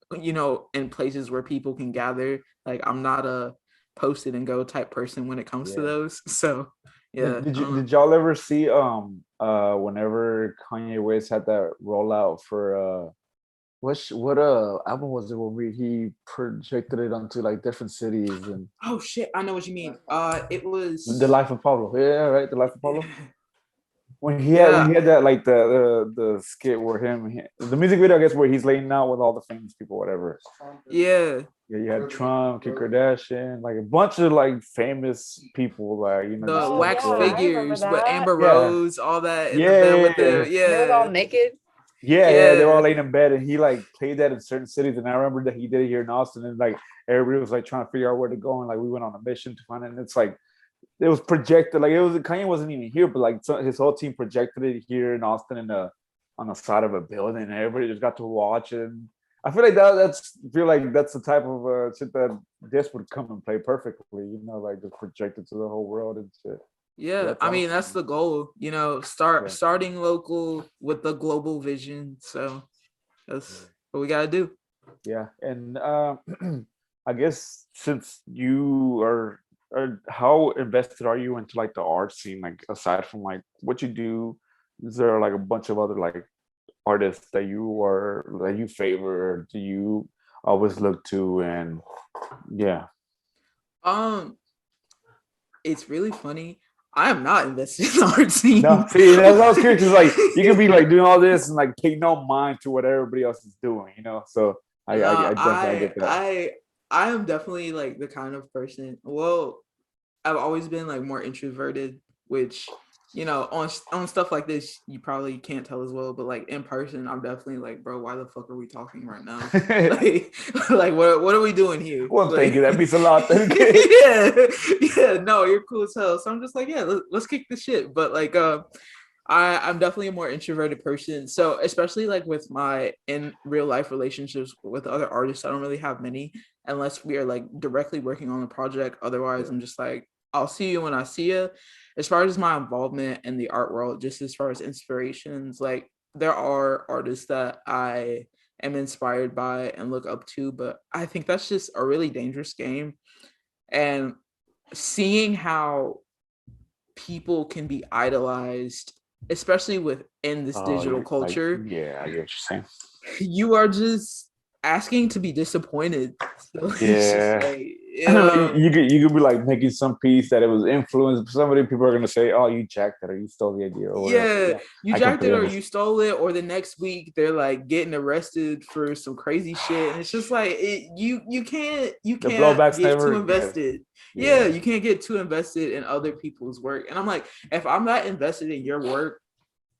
in places where people can gather. Like I'm not a post it and go type person when it comes to
Yeah.
those. So yeah, I don't know.
Did y'all ever see whenever Kanye West had that rollout for what album was it when he projected it onto like different cities and
Oh shit, I know what you mean. It
The
was
Life of Pablo. Yeah, right, The Life of Pablo. When
yeah,
he had that like the skit where the music video, I guess, where he's laying out with all the famous people, whatever.
yeah.
Yeah, you had Trump, Kim Kardashian, like a bunch of like famous people, like just
The
Oh
like
wax
yeah, I remember
figures, but
that.
Amber
yeah,
Rose, all that, and
yeah,
them
yeah,
with
yeah.
the
And it was all
yeah,
naked.
Yeah, they were all
yeah.
laying in bed, and he like played that in certain cities. And I remember that he did it here in Austin, and like everybody was like trying to figure out where to go, and like we went on a mission to find it. And it's like it was projected, like it was Kanye wasn't even here, but like his whole team projected it here in Austin in the on the side of a building, and everybody just got to watch it. And I feel like that's the type of shit that this would come and play perfectly, like just projected to the whole world and shit.
Yeah,
That's
I mean that's
awesome.
the goal,
Yeah.
starting local with the global vision. So that's what we gotta do.
Yeah, and I guess since how invested are you into like the art scene? Like aside from like what you do, is there like a bunch of other like artists that you favor, or do you always look to? And yeah,
Um, it's really funny. I am not invested in the art
no,
scene.
see, that's what I was curious because like you could be like doing all this and like pay no mind to what everybody else is doing. So I
No,
definitely I get that.
I am definitely like the kind of person. Well, I've always been like more introverted, which on stuff like this you probably can't tell as well. But like in person, I'm definitely like, bro, why the fuck are we talking right now? Like, like what are we doing here?
Well, thank you.
Like,
That means a lot.
yeah, yeah, no, you're cool as hell. So I'm just like, yeah, let's kick the shit. But like, I'm definitely a more introverted person. So especially like with my in real life relationships with other artists, I don't really have many unless we are like directly working on the project. Otherwise, I'm just like, I'll see you when I see you. As far as my involvement in the art world, just as far as inspirations, like there are artists that I am inspired by and look up to, but I think that's just a really dangerous game. And seeing how people can be idolized, especially within this
Oh,
digital
like
culture,
yeah, I get what you're saying.
you are just asking to be disappointed. So it's just
Yeah.
like,
Like you could be like making some piece that it was influenced. Somebody people are gonna say, "Oh, you jacked it, or you stole the idea, or whatever."
yeah,
Yeah,
you
I
jacked it
completely
or you
understand.
stole it, or the next week they're like getting arrested for some crazy shit, and it's just like you
The
can't
blowbacks
get too
never. Yeah,
invested. Yeah,
yeah,
you can't get too invested in other people's work. And I'm like, if I'm not invested in your work,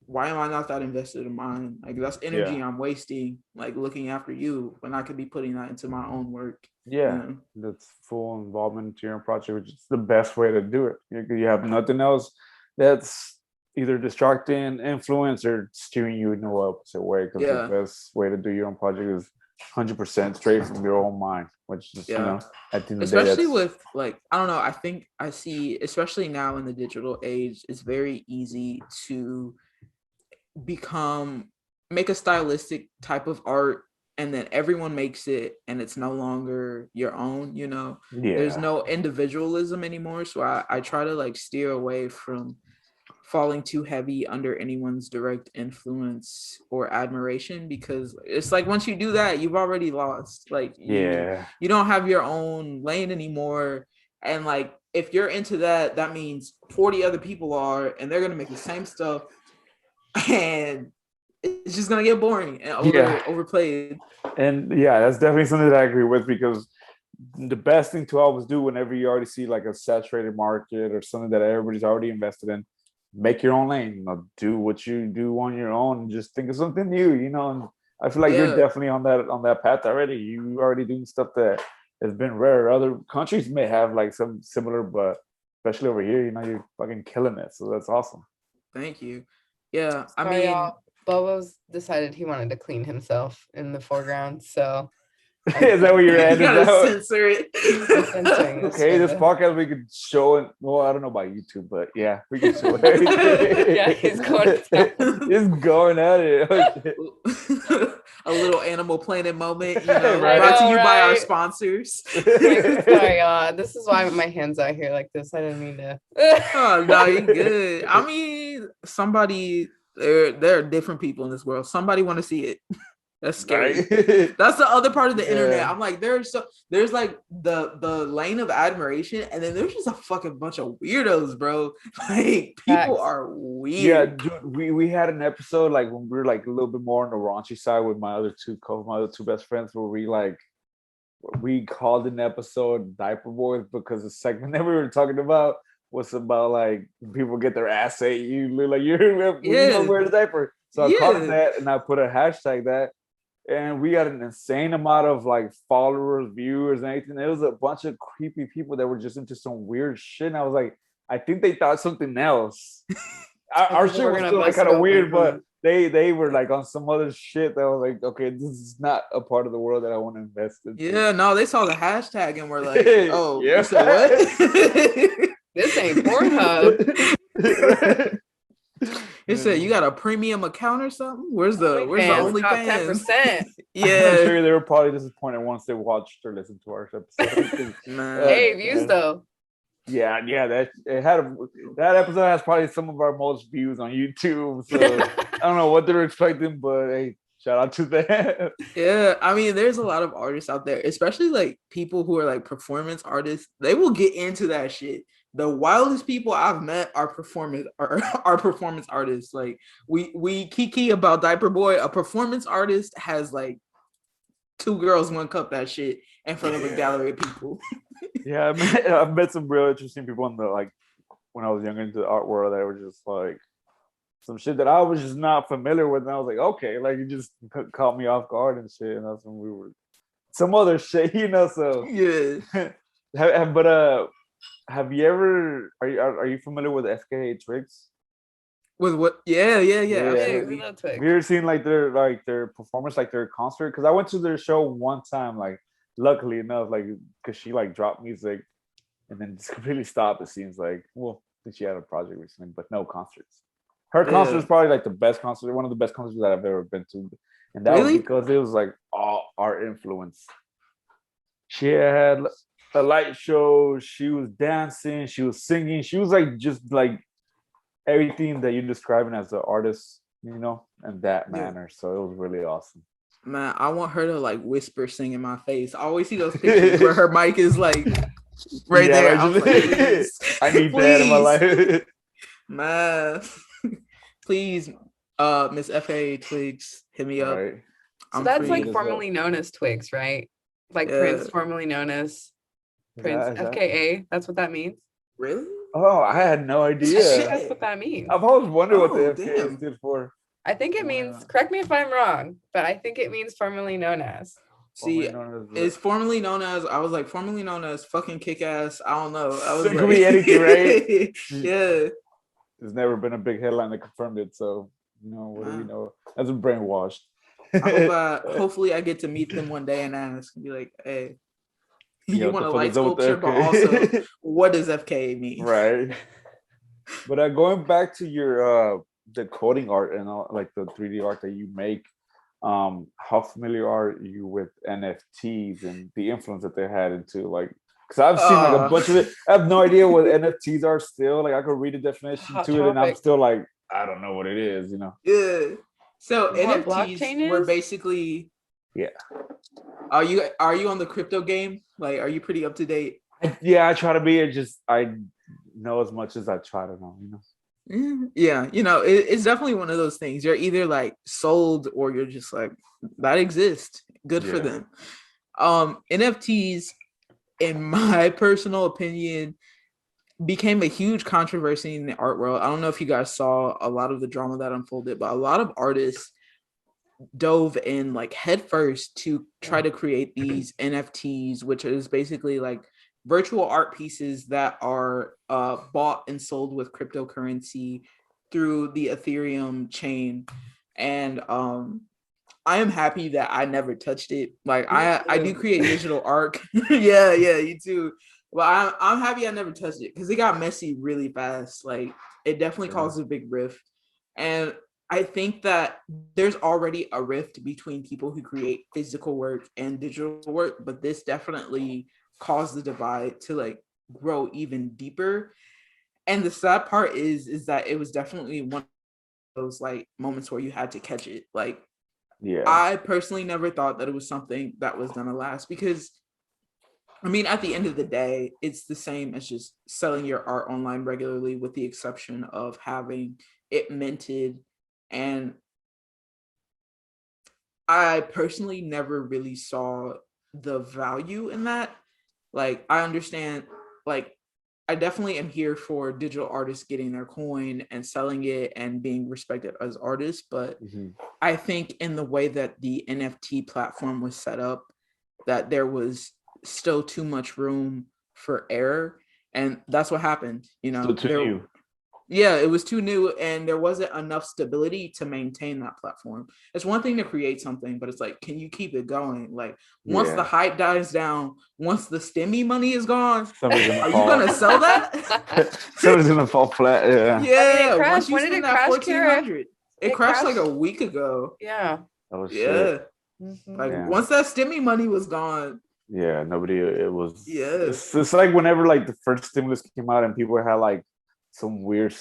why am I not that invested in mine? Like that's
yeah,
energy I'm wasting, like looking after you when I could be putting that into my own work, you
yeah.
know?
That's full involvement into your own project, which is the best way to do it. You have nothing else that's either distracting, influence, or steering you in the opposite way. Because the
Yeah,
best way to do your own project is 100% straight from your own mind, which is
yeah.
at the end of the day,
Especially
that's
with like, I don't know, I think I see, especially now in the digital age, it's very easy to become make a stylistic type of art and then everyone makes it and it's no longer your own, there's
yeah.
no individualism anymore. So I try to like steer away from falling too heavy under anyone's direct influence or admiration, because it's like once you do that you've already lost. Like
Yeah.
you don't have your own lane anymore. And like if you're into that, that means 40 other people are, and they're going to make the same stuff, and it's just gonna get boring and
Yeah.
overplayed.
And yeah, that's definitely something that I agree with because the best thing to always do whenever you already see like a saturated market or something that everybody's already invested in, make your own lane. Do what you do on your own. And just think of something new. And I feel like you're
Yeah,
definitely on that path already. You already doing stuff that it's been rare. Other countries may have like some similar, but especially over here, you're fucking killing it. So that's awesome.
Thank you. Yeah, I
Sorry,
mean,
y'all. Bobo's decided he wanted to clean himself in the foreground, so
Is that what you're at?
you gotta censor it.
censoring this
Okay, this
shit.
podcast we could show it. Well, I don't know about YouTube, but yeah, we can show it.
Yeah, he's going to
He's going at it. Oh, shit.
A little Animal Planet moment,
Right.
brought to
I know,
you by our
right?
sponsors.
Sorry, this is why my hands out here like this. I didn't mean to.
Oh no, you good. I mean, there are different people in this world. Somebody want to see it. That's scary.
Right.
That's the other part of the internet.
Yeah.
I'm like, there's like the lane of admiration, and then there's just a fucking bunch of weirdos, bro. Like people
Facts.
are weird.
Yeah, dude, we had an episode like when we were like a little bit more on the raunchy side with my other two best friends, where we called an episode Diaper Boys because the segment that we were talking about was about like people get their ass ate. You look like you don't wear the diaper. So I called it that, and I put a hashtag that, and we got an insane amount of like followers, viewers, and everything. It was a bunch of creepy people that were just into some weird shit. And I was like, I think they thought something else. Our shit was still like kind of weird, but they were like on some other shit that was like, okay, this is not a part of the world that I want to invest in.
Yeah, no, they saw the hashtag and were like, oh,
yeah.
you said what?
This ain't Pornhub.
It said you got a premium account or something? Where's the OnlyFans?
10%.
Yeah.
I'm sure they were probably disappointed once they watched or listened to our episode.
Hey, views though.
Yeah, that episode has probably some of our most views on YouTube. So I don't know what they're expecting, but hey, shout out to them.
Yeah, I mean, there's a lot of artists out there, especially like people who are like performance artists. They will get into that shit. The wildest people I've met are performance artists. Like we kiki about Diaper Boy. A performance artist has like 2 girls, 1 cup that shit in front of a gallery of people.
Yeah, I've met some real interesting people in the like when I was younger into the art world that were just like some shit that I was just not familiar with, and I was like, okay, like you just caught me off guard and shit, and that's when we were some other shit, So
yeah.
Have you ever are you familiar with FKA Twigs?
With what? Yeah.
Hey, we love
Have you ever seen like their performance, like their concert? Because I went to their show one time, like luckily enough, like because she like dropped music and then just completely stopped. It seems like, well, I think she had a project recently, but no concerts. Her concert was probably like the best concert, one of the best concerts that I've ever been to, and that was because it was like all art influence. She had a light show. She was dancing. She was singing. She was like just like everything that you're describing as an artist, in that manner. So it was really awesome.
Man, I want her to like whisper, sing in my face. I always see those pictures where her mic is like right there.
Like, I need that in my life.
Man, please, Miss FA Twigs, hit me up.
Right.
So that's like formerly known as Twigs, right? Like Prince, formerly known as Prince, FKA. That's what that means.
Really?
Oh, I had no idea.
That's what that means.
I've always wondered what the FKA stood for.
I think it means, correct me if I'm wrong, but I think it means formerly known as.
See, it's formerly known as, I was like, formerly known as fucking kick ass. I don't know. I was
so it could be anything, right?
Yeah.
There's never been a big headline that confirmed it. So, what do we know? That's brainwashed.
Hopefully I get to meet them one day and ask and be like, hey, you want a light sculpture, but also what does FKA mean?
Right. But going back to your the coding art and all, like the 3D art that you make, how familiar are you with NFTs and the influence that they had into like, because I've seen like a bunch of it. I have no idea what NFTs are still. Like I could read a definition to it and I'm still like, I don't know what it is,
Yeah. So NFTs were basically,
yeah.
Are you on the crypto game? Like, are you pretty up to date?
Yeah, I try to be. I know as much as I try to know.
Yeah, it's definitely one of those things. You're either like sold or you're just like, that exists. Good for them. NFTs, in my personal opinion, became a huge controversy in the art world. I don't know if you guys saw a lot of the drama that unfolded, but a lot of artists dove in like headfirst to try to create these NFTs, which is basically like virtual art pieces that are bought and sold with cryptocurrency through the Ethereum chain. And I am happy that I never touched it. Like I do create digital art. Yeah, you too. Well, I'm happy I never touched it because it got messy really fast. Like it definitely caused a big rift. And I think that there's already a rift between people who create physical work and digital work, but this definitely caused the divide to like grow even deeper. And the sad part is that it was definitely one of those like moments where you had to catch it. Like I personally never thought that it was something that was gonna last because I mean, at the end of the day, it's the same as just selling your art online regularly, with the exception of having it minted. And I personally never really saw the value in that. Like, I understand, like, I definitely am here for digital artists getting their coin and selling it and being respected as artists. But I think in the way that the NFT platform was set up, that there was still too much room for error. And that's what happened. You know, it was too new and there wasn't enough stability to maintain that platform. It's one thing to create something, but it's like, can you keep it going? Like once the hype dies down, once the STEMI money is gone, are you gonna sell that?
Somebody's gonna fall flat.
Yeah.
I mean, it crashed.
Once you
When did it
spend that
crash,
1,400, it crashed like a week ago.
Yeah.
Oh shit.
Like once that STEMI money was gone.
Yeah, nobody. It was. It's like whenever like the first stimulus came out and people had like some weird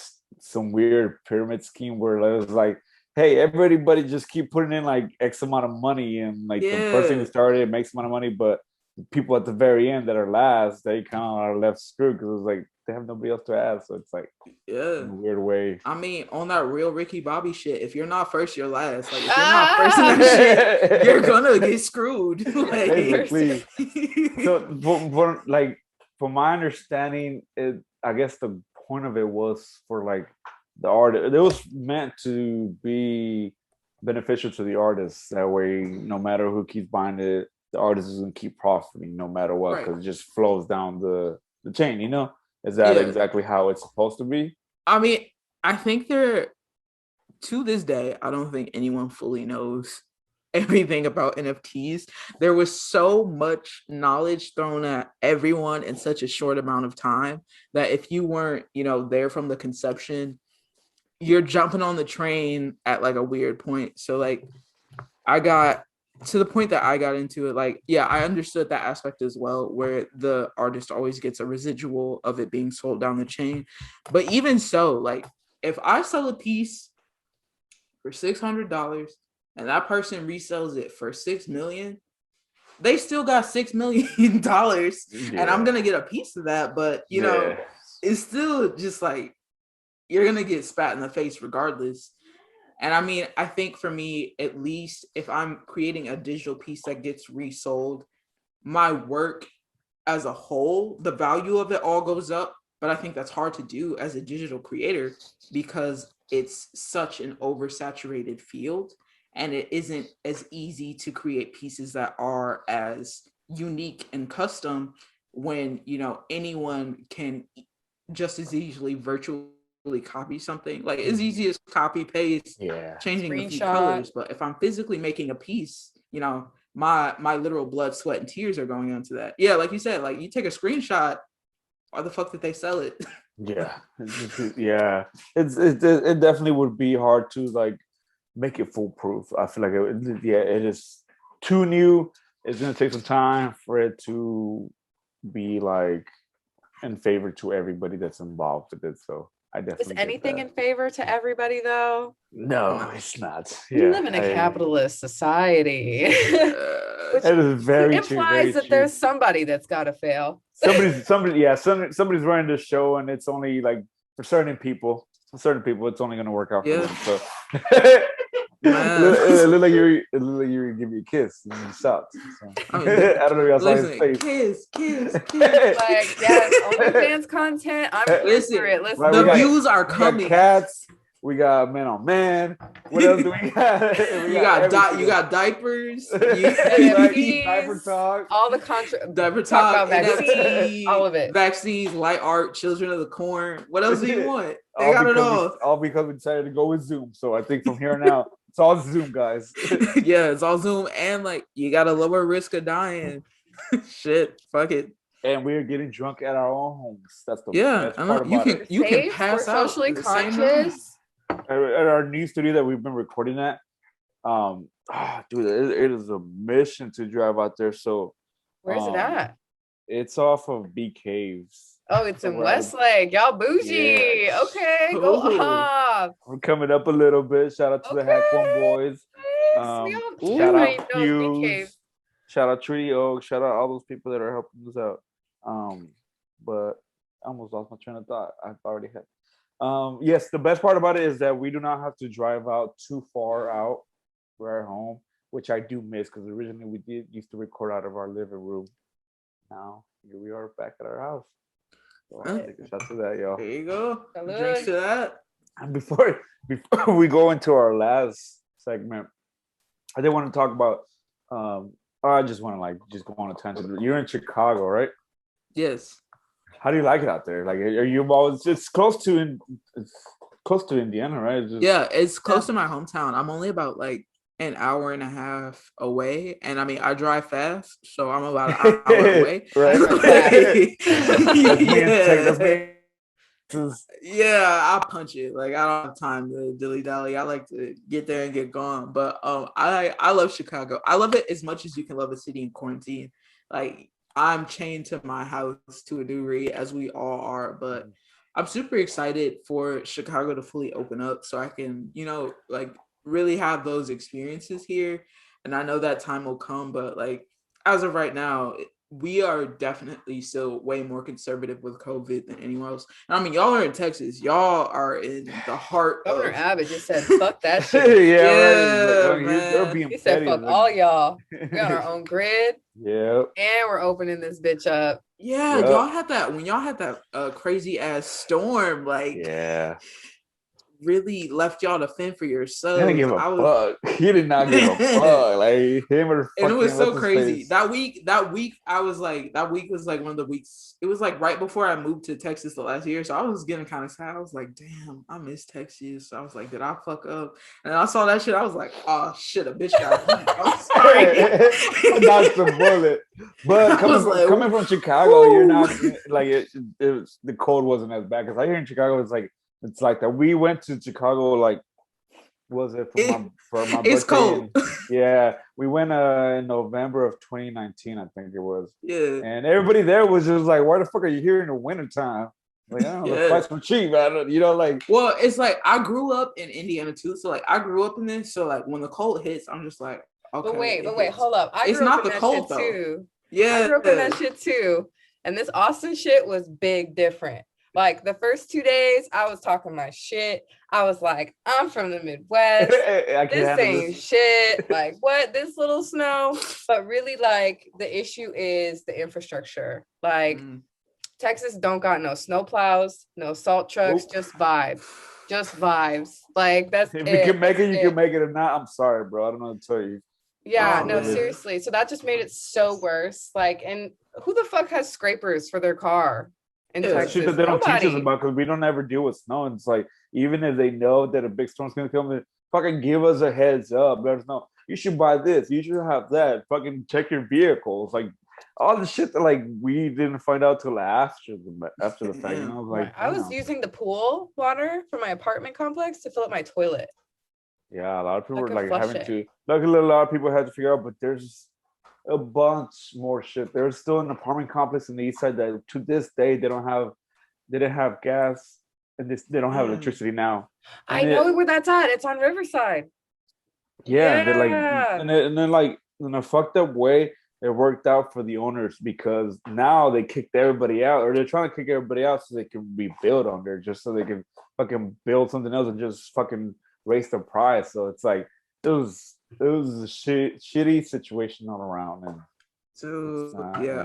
pyramid scheme where it was like, hey, everybody just keep putting in like X amount of money, and like the person who started it makes amount of money, but the people at the very end that are last, they kind of are left screwed because it's like they have nobody else to ask. So it's like in a weird way.
I mean, on that real Ricky Bobby shit, if you're not first, you're last. Like if you're not first in that shit, you're gonna get screwed. Like,
basically. So like from my understanding, I guess the point of it was for like the artist. It was meant to be beneficial to the artist. That way, no matter who keeps buying it, the artist is gonna keep profiting no matter what, because it just flows down the chain. You know, is that exactly how it's supposed to be?
I mean, I think to this day, I don't think anyone fully knows everything about NFTs. There was so much knowledge thrown at everyone in such a short amount of time that if you weren't, there from the conception, you're jumping on the train at like a weird point. So like I got to the point that I got into it, like, I understood that aspect as well, where the artist always gets a residual of it being sold down the chain. But even so, like if I sell a piece for $600 and that person resells it for $6 million, they still got $6 million, and I'm gonna get a piece of that. But you know, it's still just like you're gonna get spat in the face regardless. And I mean, I think for me, at least if I'm creating a digital piece that gets resold, my work as a whole, the value of it all goes up. But I think that's hard to do as a digital creator because it's such an oversaturated field. And it isn't as easy to create pieces that are as unique and custom when, anyone can just as easily virtually copy something. Like as easy as copy paste, changing a few colors. But if I'm physically making a piece, my literal blood, sweat, and tears are going into that. Yeah, like you said, like you take a screenshot, why the fuck did they sell it?
It definitely would be hard to like make it foolproof. I feel like it is too new. It's gonna take some time for it to be like in favor to everybody that's involved with it. So I definitely.
Is anything in favor to everybody though?
No, it's not.
We live in a capitalist society.
Which it is very
implies that there's somebody that's got to fail.
Somebody's running this show, and it's only like for certain people, it's only going to work out for them. So it looked like you're give me a kiss and you sucked. So. I don't know if y'all saw his face.
Kiss.
Like, yes, OnlyFans content. I'm here for it. Listen,
the views are coming.
Cats. We got man on man. What else do we got?
You got diapers.
Diaper talk.
All the
Diaper
talk
talk,
about vaccines,
NFT,
all of it.
vaccines, light art, children of the corn. What else do you want? They got it all.
All because we decided to go with Zoom. So I think from here on out, it's all Zoom, guys.
Yeah, it's all Zoom, and like you got a lower risk of dying. Shit, fuck it.
And we are getting drunk at our own homes. That's the best part about it.
You can pass
we're
out.
Socially conscious.
At our new studio that we've been recording at, dude, it is a mission to drive out there. So
where's it at?
It's off of B Caves.
Oh, it's in Westlake. Y'all bougie. Yeah. Okay, go off.
We're coming up a little bit. Shout out to the Hack One boys. Shout out Hughes. Shout out Treaty Oak. Shout out all those people that are helping us out. But I almost lost my train of thought. I've already had. Yes, the best part about it is that we do not have to drive out too far out. We're at home, which I do miss because originally we used to record out of our living room. Now here we are back at our house. So I'll take a shot to that, y'all.
There you go.
Salud.
Drinks to that.
And before we go into our last segment, I did want to talk about. I just want to just go on a tangent. You're in Chicago, right?
Yes.
How do you like it out there? Like, are you always? It's close to Indiana, right?
Yeah, it's close to my hometown. I'm only about like an hour and a half away, and I mean I drive fast, so I'm about an hour away.
Right.
Yeah, I'll punch it. Like I don't have time to dilly dally. I like to get there and get gone. But I love Chicago. I love it as much as you can love a city in quarantine. Like I'm chained to my house to a degree, as we all are. But I'm super excited for Chicago to fully open up so I can, like really have those experiences here. And I know that time will come, but like as of right now, we are definitely still way more conservative with COVID than anyone else. And I mean, y'all are in Texas. Y'all are in the heart
Governor
of...
Abbott just said, fuck that shit.
Yeah, right. Man.
He said, fuck all y'all. We on our own grid.
Yeah.
And we're opening this bitch up.
Yeah, y'all had that, when y'all had that crazy ass storm, like...
Yeah.
Really left y'all to fend for yourselves.
He didn't give a fuck. He did not give a fuck. Like him or
and it was so crazy. That week I was like, that week was like one of the weeks. It was like right before I moved to Texas the last year, so I was getting kind of sad. I was like, damn, I miss Texas. So I was like, did I fuck up? And I saw that shit. I was like, oh shit, a bitch got beat. I'm sorry.
Dodged the bullet. But coming from Chicago, you're not like the cold wasn't as bad because I hear in Chicago it's like that. We went to Chicago, like, was it for my birthday?
It's cold.
Yeah, we went in November of 2019, I think it was.
Yeah.
And everybody there was just like, why the fuck are you here in the wintertime? Like, I don't know, the flights were cheap, man. Like.
Well, it's like, I grew up in Indiana too. So, like, I grew up in this. So, like, when the cold hits, I'm just like, okay.
But wait, hold up.
It's not the cold, though.
Too.
Yeah.
I grew up in that shit too. And this Austin shit was big different. Like the first 2 days, I was talking my shit. I was like, I'm from the Midwest. This ain't shit. Like, what? This little snow? But really, like, the issue is the infrastructure. Like, Texas don't got no snow plows, no salt trucks, just vibes. Just vibes. Like, that's
if you can make it, you can make it. If not, I'm sorry, bro. I don't know what to tell you.
Yeah, no, seriously. So that just made it so worse. Like, and who the fuck has scrapers for their car?
Shit that they don't teach us about because we don't ever deal with snow. And it's like, even if they know that a big storm's gonna come, they fucking give us a heads up. Let us know. You should buy this. You should have that. Fucking check your vehicles. Like all the shit that like we didn't find out till after the fact. Like
I was using the pool water from my apartment complex to fill up my toilet.
Yeah, a lot of people were like having to. Luckily, a lot of people had to figure out, but there's a bunch more shit. There's still an apartment complex in the east side that to this day they didn't have gas and they don't have electricity now.
And I know where that's at. It's on Riverside.
Yeah. And then like in a fucked up way, it worked out for the owners because now they kicked everybody out, or they're trying to kick everybody out so they can rebuild on there, just so they can fucking build something else and just fucking raise the price. So it's like it was a shitty situation all around. And
so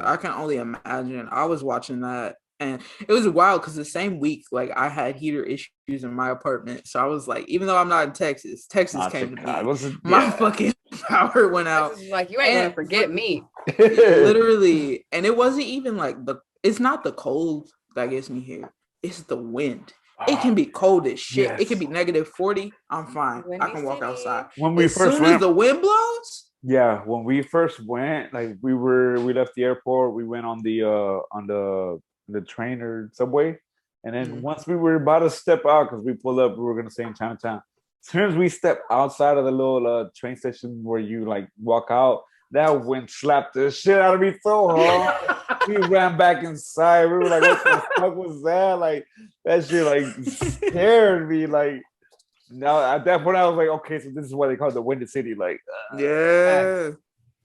I can only imagine. I was watching that And it was wild because the same week, like I had heater issues in my apartment. So I was like, even though I'm not in Texas, Texas came to me. My fucking power went out.
Texas is like, you ain't gonna forget me.
Literally. And it wasn't even like it's not the cold that gets me here. It's the wind. It can be cold as shit. Yes. It can be -40. I'm fine. Windy I can walk outside.
When we
as soon as the wind blows.
Yeah, when we first went, like we left the airport, we went on the train or subway, and then once we were about to step out, because we pulled up, we were gonna stay in Chinatown. As soon as we stepped outside of the little train station where you like walk out, that wind slapped the shit out of me so hard. We ran back inside. We were like, what the fuck was that? Like, that shit like scared me. Like, now at that point I was like, okay, so this is why they call it the Windy City. Like,
yeah,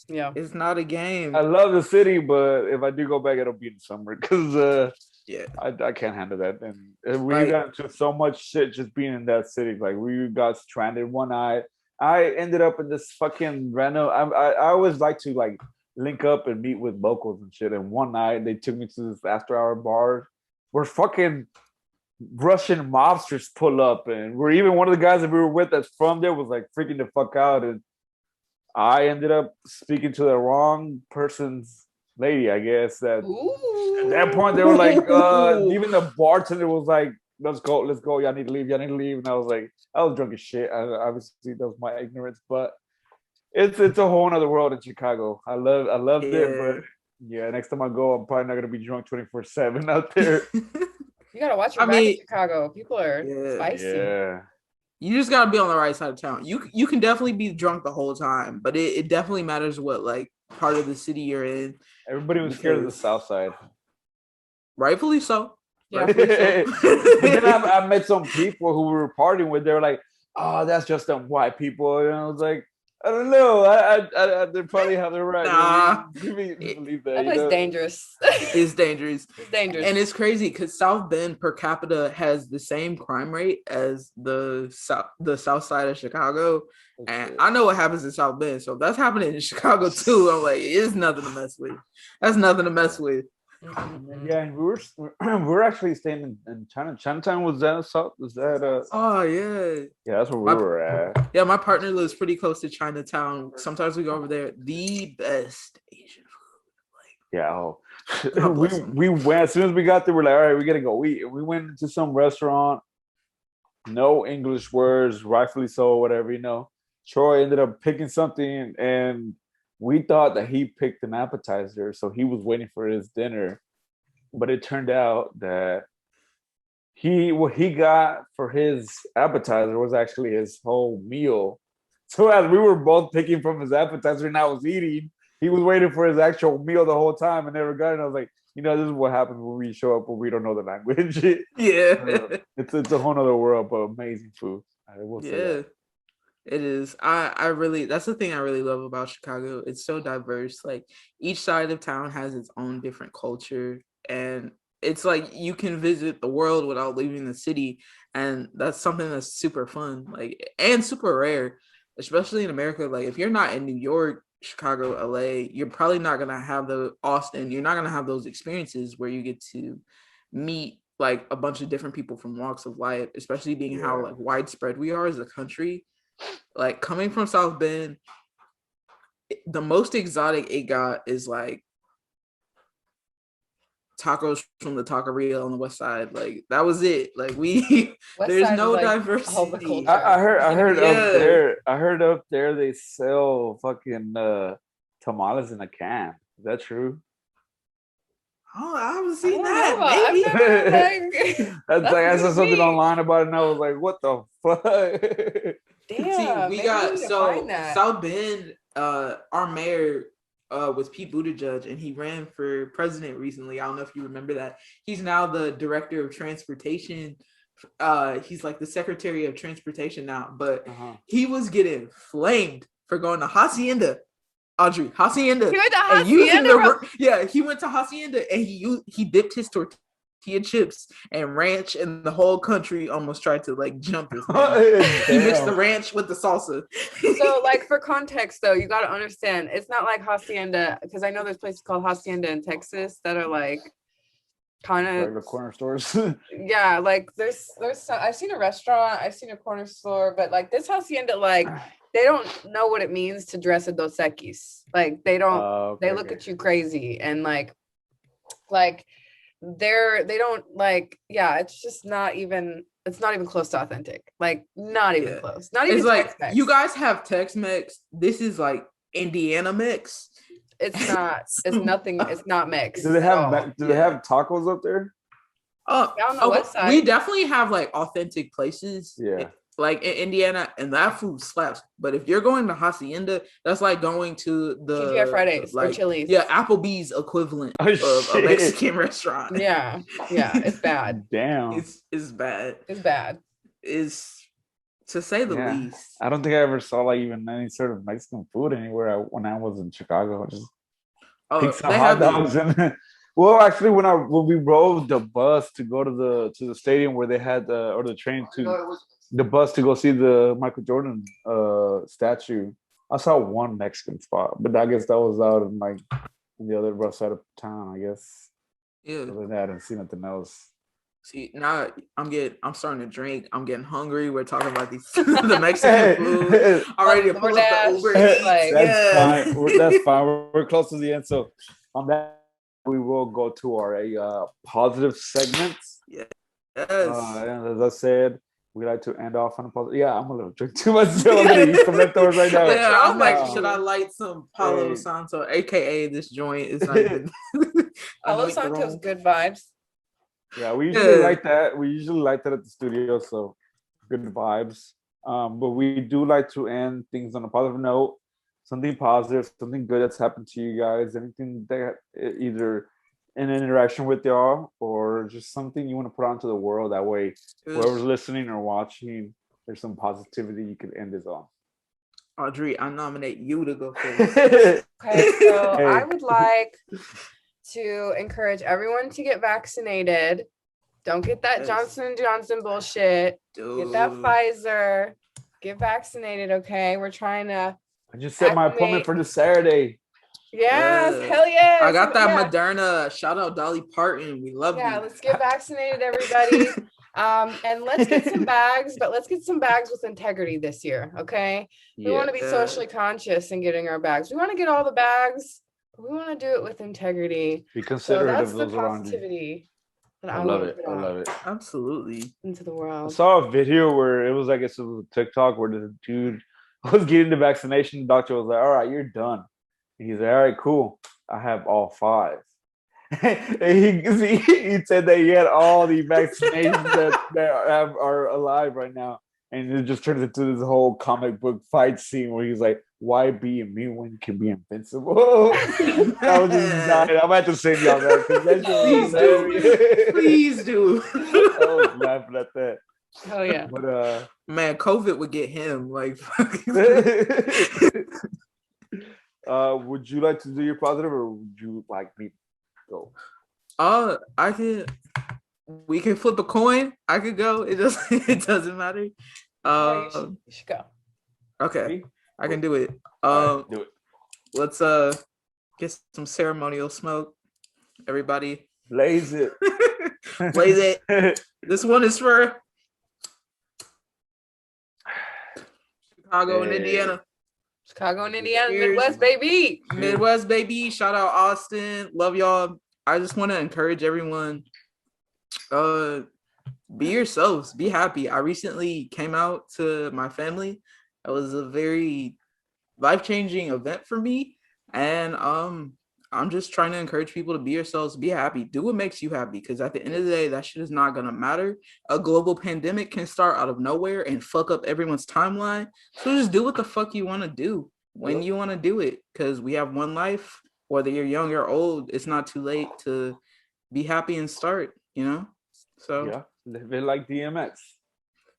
it's not a game.
I love the city, but if I do go back, it'll be in summer because I can't handle that. And we got into so much shit just being in that city. Like, we got stranded one night. I ended up in this fucking random. I always like to like link up and meet with locals and shit. And one night they took me to this after-hour bar where fucking Russian mobsters pull up, and we're even one of the guys that we were with that's from there was like freaking the fuck out, and I ended up speaking to the wrong person's lady, I guess. That at that point they were like, even the bartender was like, let's go, y'all need to leave. And I was like, I was drunk as shit. Obviously that was my ignorance, but it's a whole other world in Chicago. I loved it, but yeah, next time I go, I'm probably not gonna be drunk 24/7 out there.
You gotta watch your back in Chicago. People are spicy. Yeah.
You just gotta be on the right side of town. You can definitely be drunk the whole time, but it definitely matters what like part of the city you're in.
Everybody was scared of the South Side.
Rightfully so.
Yeah.
But then I met some people who we were partying with. They were like, "Oh, that's just them white people," and I was like, I don't know. They probably have the right.
Nah,
believe that place dangerous.
It's dangerous.
It's dangerous,
and it's crazy because South Bend per capita has the same crime rate as the South Side of Chicago, and I know what happens in South Bend, so if that's happening in Chicago too, I'm like, it's nothing to mess with. That's nothing to mess with.
Yeah, and we were actually staying in China. Chinatown, was that South? Was that
Oh yeah.
Yeah, that's where we were at.
Yeah, my partner lives pretty close to Chinatown. Sometimes we go over there. The best Asian food.
We went as soon as we got there. We're like, all right, we gotta go eat. We went to some restaurant. No English words, rightfully so, whatever, you know. Troy ended up picking something, and we thought that he picked an appetizer, so he was waiting for his dinner. But it turned out that what he got for his appetizer was actually his whole meal. So as we were both picking from his appetizer and I was eating, he was waiting for his actual meal the whole time and never got it. And I was like, you know, this is what happens when we show up when we don't know the language.
Yeah.
It's a whole other world, but amazing food. I will say that.
It is. I really, that's the thing I really love about Chicago. It's so diverse. Like each side of town has its own different culture, and it's like you can visit the world without leaving the city, and that's something that's super fun, like, and super rare, especially in America. Like if you're not in New York, Chicago, LA, you're probably not gonna have Austin. You're not gonna have those experiences where you get to meet like a bunch of different people from walks of life, especially being how like widespread we are as a country. Like coming from South Bend, the most exotic it got is like tacos from the taqueria on the west side. Like that was it. Like there's no like diversity.
I heard up there they sell fucking tamales in a can. Is that true?
Oh, I haven't seen that.
Maybe. I saw something online about it and I was like, what the fuck?
Damn,
we got South Bend, our mayor was Pete Buttigieg, and he ran for president recently. I don't know if you remember that. He's now the director of transportation. He's like the secretary of transportation now, but he was getting flamed for going to Hacienda. Audrey, Hacienda.
He went to Hacienda.
He went to Hacienda and he dipped his tortilla chips and ranch, and the whole country almost tried to like jump his He mixed the ranch with the salsa.
So like for context though, you got to understand it's not like Hacienda, because I know there's places called Hacienda in Texas that are like kind of
regular corner stores.
yeah, like there's some, I've seen a restaurant, I've seen a corner store, but like this hacienda, like they don't know what it means to dress a Dos Equis. Like they don't they look at you crazy, and like they don't like, yeah, it's just not even, it's not even close to authentic. Like not even close. Not even
it's like
Tex-Mex.
you guys have Tex-Mex. This is like Indiana mix.
It's not, it's nothing, it's not mixed.
Do they have they have tacos up there?
On the west side.
We definitely have like authentic places.
Yeah.
Like in Indiana, and that food slaps. But if you're going to Hacienda, that's like going to the
TGI Fridays
like,
or Chili's.
Yeah, Applebee's equivalent of a Mexican restaurant.
Yeah, it's bad.
Damn.
It's bad.
It's bad.
It's, to say the least.
I don't think I ever saw like even any sort of Mexican food anywhere when I was in Chicago. Just pick some hot dogs and well, actually, when we rode the bus to go to the stadium where they had or the train to the bus to go see the Michael Jordan statue, I saw one Mexican spot, but I guess that was out in like the other rough side of town. I guess.
Yeah.
Other than that, I didn't see nothing else.
See, now I'm starting to drink. I'm getting hungry. We're talking about the Mexican food. I'm ready to pull up the Uber Eats.
That's fine. That's fine. We're close to the end. So on that, we will go to our positive segments.
Yes.
And as I said, we like to end off on a positive. Yeah, I'm a little drink too much. So I'm gonna eat some leftovers right now.
Yeah, I'm like, should I light some Palo Santo, aka this joint is not even
Palo Santo's good vibes.
Yeah, we usually like that. We usually like that at the studio, so good vibes. But we do like to end things on a positive note, something positive, something good that's happened to you guys, anything that either an interaction with y'all or just something you want to put out to the world. That way, whoever's listening or watching, there's some positivity you can end this on.
Audrey, I nominate you to go first.
Okay, so I would like to encourage everyone to get vaccinated. Don't get that Johnson & Johnson bullshit. Dude. Get that Pfizer. Get vaccinated, okay? We're trying to...
I just set my appointment for this Saturday.
Yes, hell yes.
I got that Moderna. Shout out Dolly Parton. We love you.
Yeah, let's get vaccinated, everybody. And let's get some bags, but let's get some bags with integrity this year, okay? We want to be socially conscious in getting our bags. We want to get all the bags. We want to do it with integrity.
Be considerate
of
those around
you.
I love it. I love it.
Absolutely.
Into the world.
I saw a video where it was, I guess it was a TikTok where the dude was getting the vaccination. The doctor was like, "All right, you're done." And he's like, "All right, cool. I have all 5." And he said that he had all the vaccinations that are alive right now. And it just turns into this whole comic book fight scene where he's like, "Why be immune when you can be invincible?" I was just dying. I'm about to send y'all that because that's
Please do.
I was laughing at that.
Oh yeah.
But
man, COVID would get him like.
Would you like to do your positive, or would you like me to go?
I could. We can flip a coin. I could go. It doesn't matter.
You should go.
Okay, I can do it.
Right, do it.
Let's get some ceremonial smoke. Everybody,
blaze it.
Blaze it. This one is for Chicago and Indiana.
Chicago and Indiana, Midwest, baby.
Midwest, baby. Shout out Austin. Love y'all. I just want to encourage everyone. Be yourselves. Be happy. I recently came out to my family. It was a very life-changing event for me. And I'm just trying to encourage people to be yourselves. Be happy. Do what makes you happy. Because at the end of the day, that shit is not going to matter. A global pandemic can start out of nowhere and fuck up everyone's timeline. So just do what the fuck you want to do when you want to do it. Because we have one life. Whether you're young or old, it's not too late to be happy and start, you know? So
yeah, live it like DMX.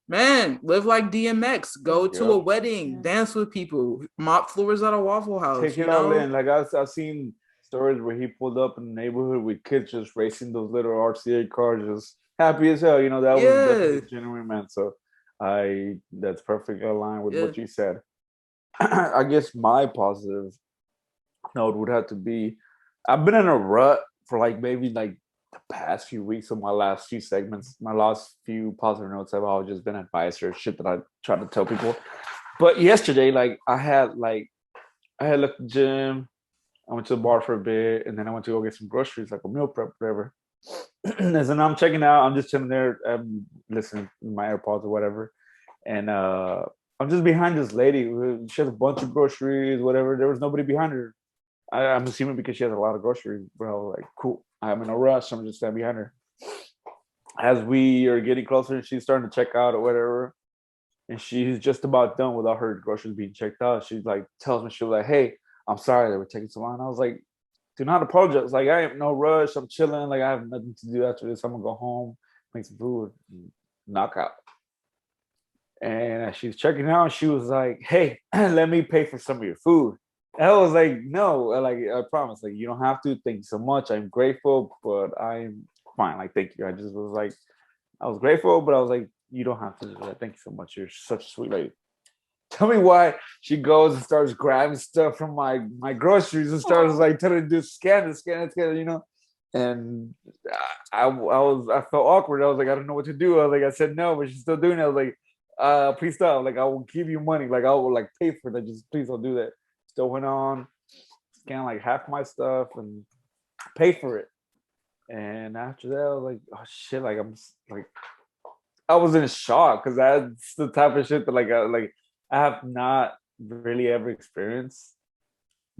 Man, live like DMX. Go to a wedding, dance with people, mop floors at a Waffle House.
Take it all in. Like I've seen stories where he pulled up in the neighborhood with kids just racing those little RCA cars, just happy as hell. You know, that was definitely genuine, man. So that's perfectly aligned with what you said. I guess my positive note would have to be, I've been in a rut for like maybe like the past few weeks of my last few segments, my last few positive notes have all just been advice or shit that I try to tell people. But yesterday, like I had left the gym. I went to the bar for a bit, and then I went to go get some groceries, like a meal prep, whatever. And then I'm checking out. I'm just chilling there, listening to my AirPods or whatever. And I'm just behind this lady. She has a bunch of groceries, whatever. There was nobody behind her. I'm assuming because she has a lot of groceries. Bro, like, cool. I'm in a rush. I'm just standing behind her. As we are getting closer, she's starting to check out or whatever. And she's just about done with all her groceries being checked out. She like tells me, she was like, "Hey, I'm sorry that we're taking so long." I was like, "Do not apologize. Like, I ain't no rush. I'm chilling. Like, I have nothing to do after this. I'm gonna go home, make some food, and knock out." And as she's checking out, she was like, "Hey, let me pay for some of your food." And I was like, "No, like I promise. Like, you don't have to. Thank you so much. I'm grateful, but I'm fine. Like, thank you." I just was like, I was grateful, but I was like, "You don't have to do that. Thank you so much. You're such a sweet lady." Tell me why she goes and starts grabbing stuff from my groceries and starts like telling to do scan it, you know. And I felt awkward. I was like, I don't know what to do. I said no, but she's still doing it. I was like, please stop. Like, I will give you money. Like, I will like pay for that. Just please don't do that. Still went on, scanned like half my stuff and pay for it. And after that, I was like, oh shit, like I'm like I was in shock because that's the type of shit that I have not really ever experienced,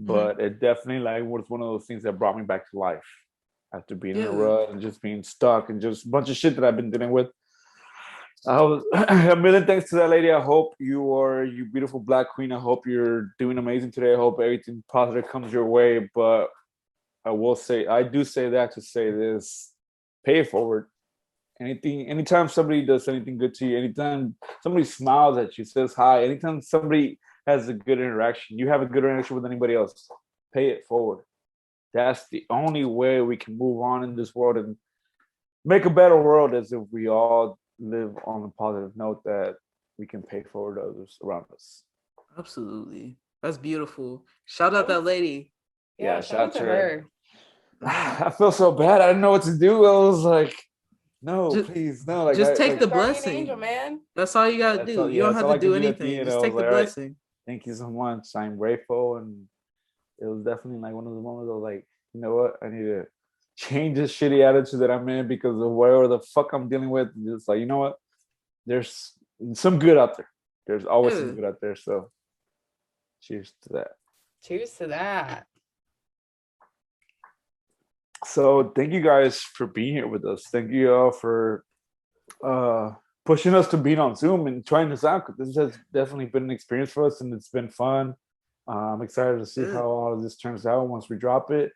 but it definitely like was one of those things that brought me back to life after being in a rut and just being stuck and just a bunch of shit that I've been dealing with. I was a million thanks to that lady. I hope you beautiful black queen. I hope you're doing amazing today. I hope everything positive comes your way. But I do say that to say this: pay it forward. Anytime somebody does anything good to you, anytime somebody smiles at you, says hi, anytime somebody has a good interaction, you have a good interaction with anybody else, pay it forward. That's the only way we can move on in this world and make a better world, is if we all live on a positive note that we can pay forward others around us.
Absolutely. That's beautiful. Shout out that lady.
Yeah, shout out to her.
I feel so bad. I didn't know what to do. I was like, no, please, no. Like,
just take the
guardian
blessing,
angel, man.
That's all you gotta do. You don't have to do anything. Just take the blessing.
Thank you so much. I'm grateful, and it was definitely like one of the moments I was like, you know what? I need to change this shitty attitude that I'm in because of whatever the fuck I'm dealing with. Just like, you know what? There's some good out there. There's always some good out there. So, cheers to that.
Cheers to that.
So thank you guys for being here with us. Thank you all for pushing us to being on Zoom and trying this out. This has definitely been an experience for us, and it's been fun. I'm excited to see how all of this turns out once we drop it.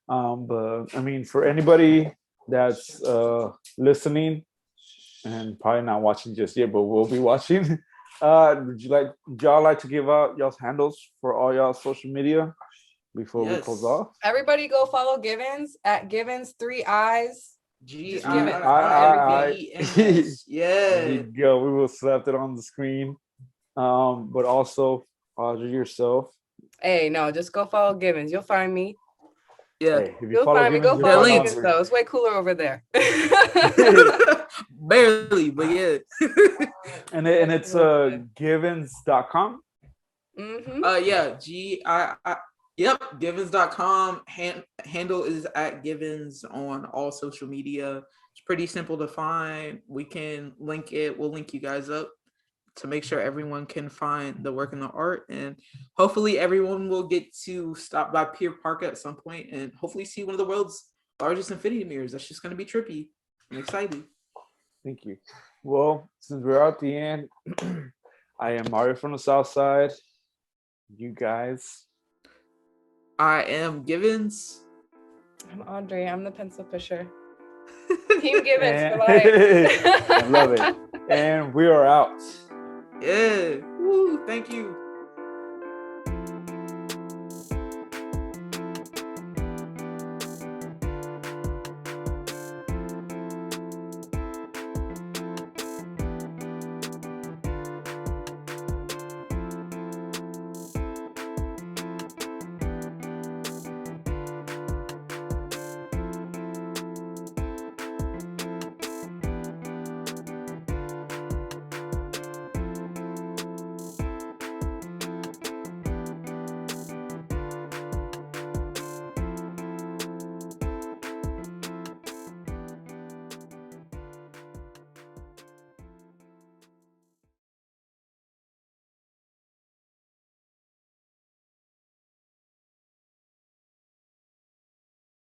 But I mean, for anybody that's listening and probably not watching just yet, but will be watching, would y'all like to give out y'all's handles for all y'all social media before we close off?
Everybody go follow Giiivens at Giiivens 3 eyes.
Giiivens. Yeah.
There you go. We will slap it on the screen. But also Audrey yourself.
Hey, no, just go follow Giiivens. You'll find me.
Yeah.
Hey, if you follow
find me. Go follow Giiivens though. It's way cooler over there.
Barely, but yeah.
and it's Giiivens.com.
Yeah, Giiivens.com. Handle is at Giiivens on all social media. It's pretty simple to find. We can link it. We'll link you guys up to make sure everyone can find the work and the art. And hopefully everyone will get to stop by Pier Park at some point and hopefully see one of the world's largest infinity mirrors. That's just going to be trippy. I'm excited.
Thank you. Well, since we're at the end, I am Mario from the South Side. You guys.
I am Giiivens.
I'm Audrey. I'm the pencil pusher. Team Giiivens for life.
I love it. And we are out.
Yeah. Woo, thank you.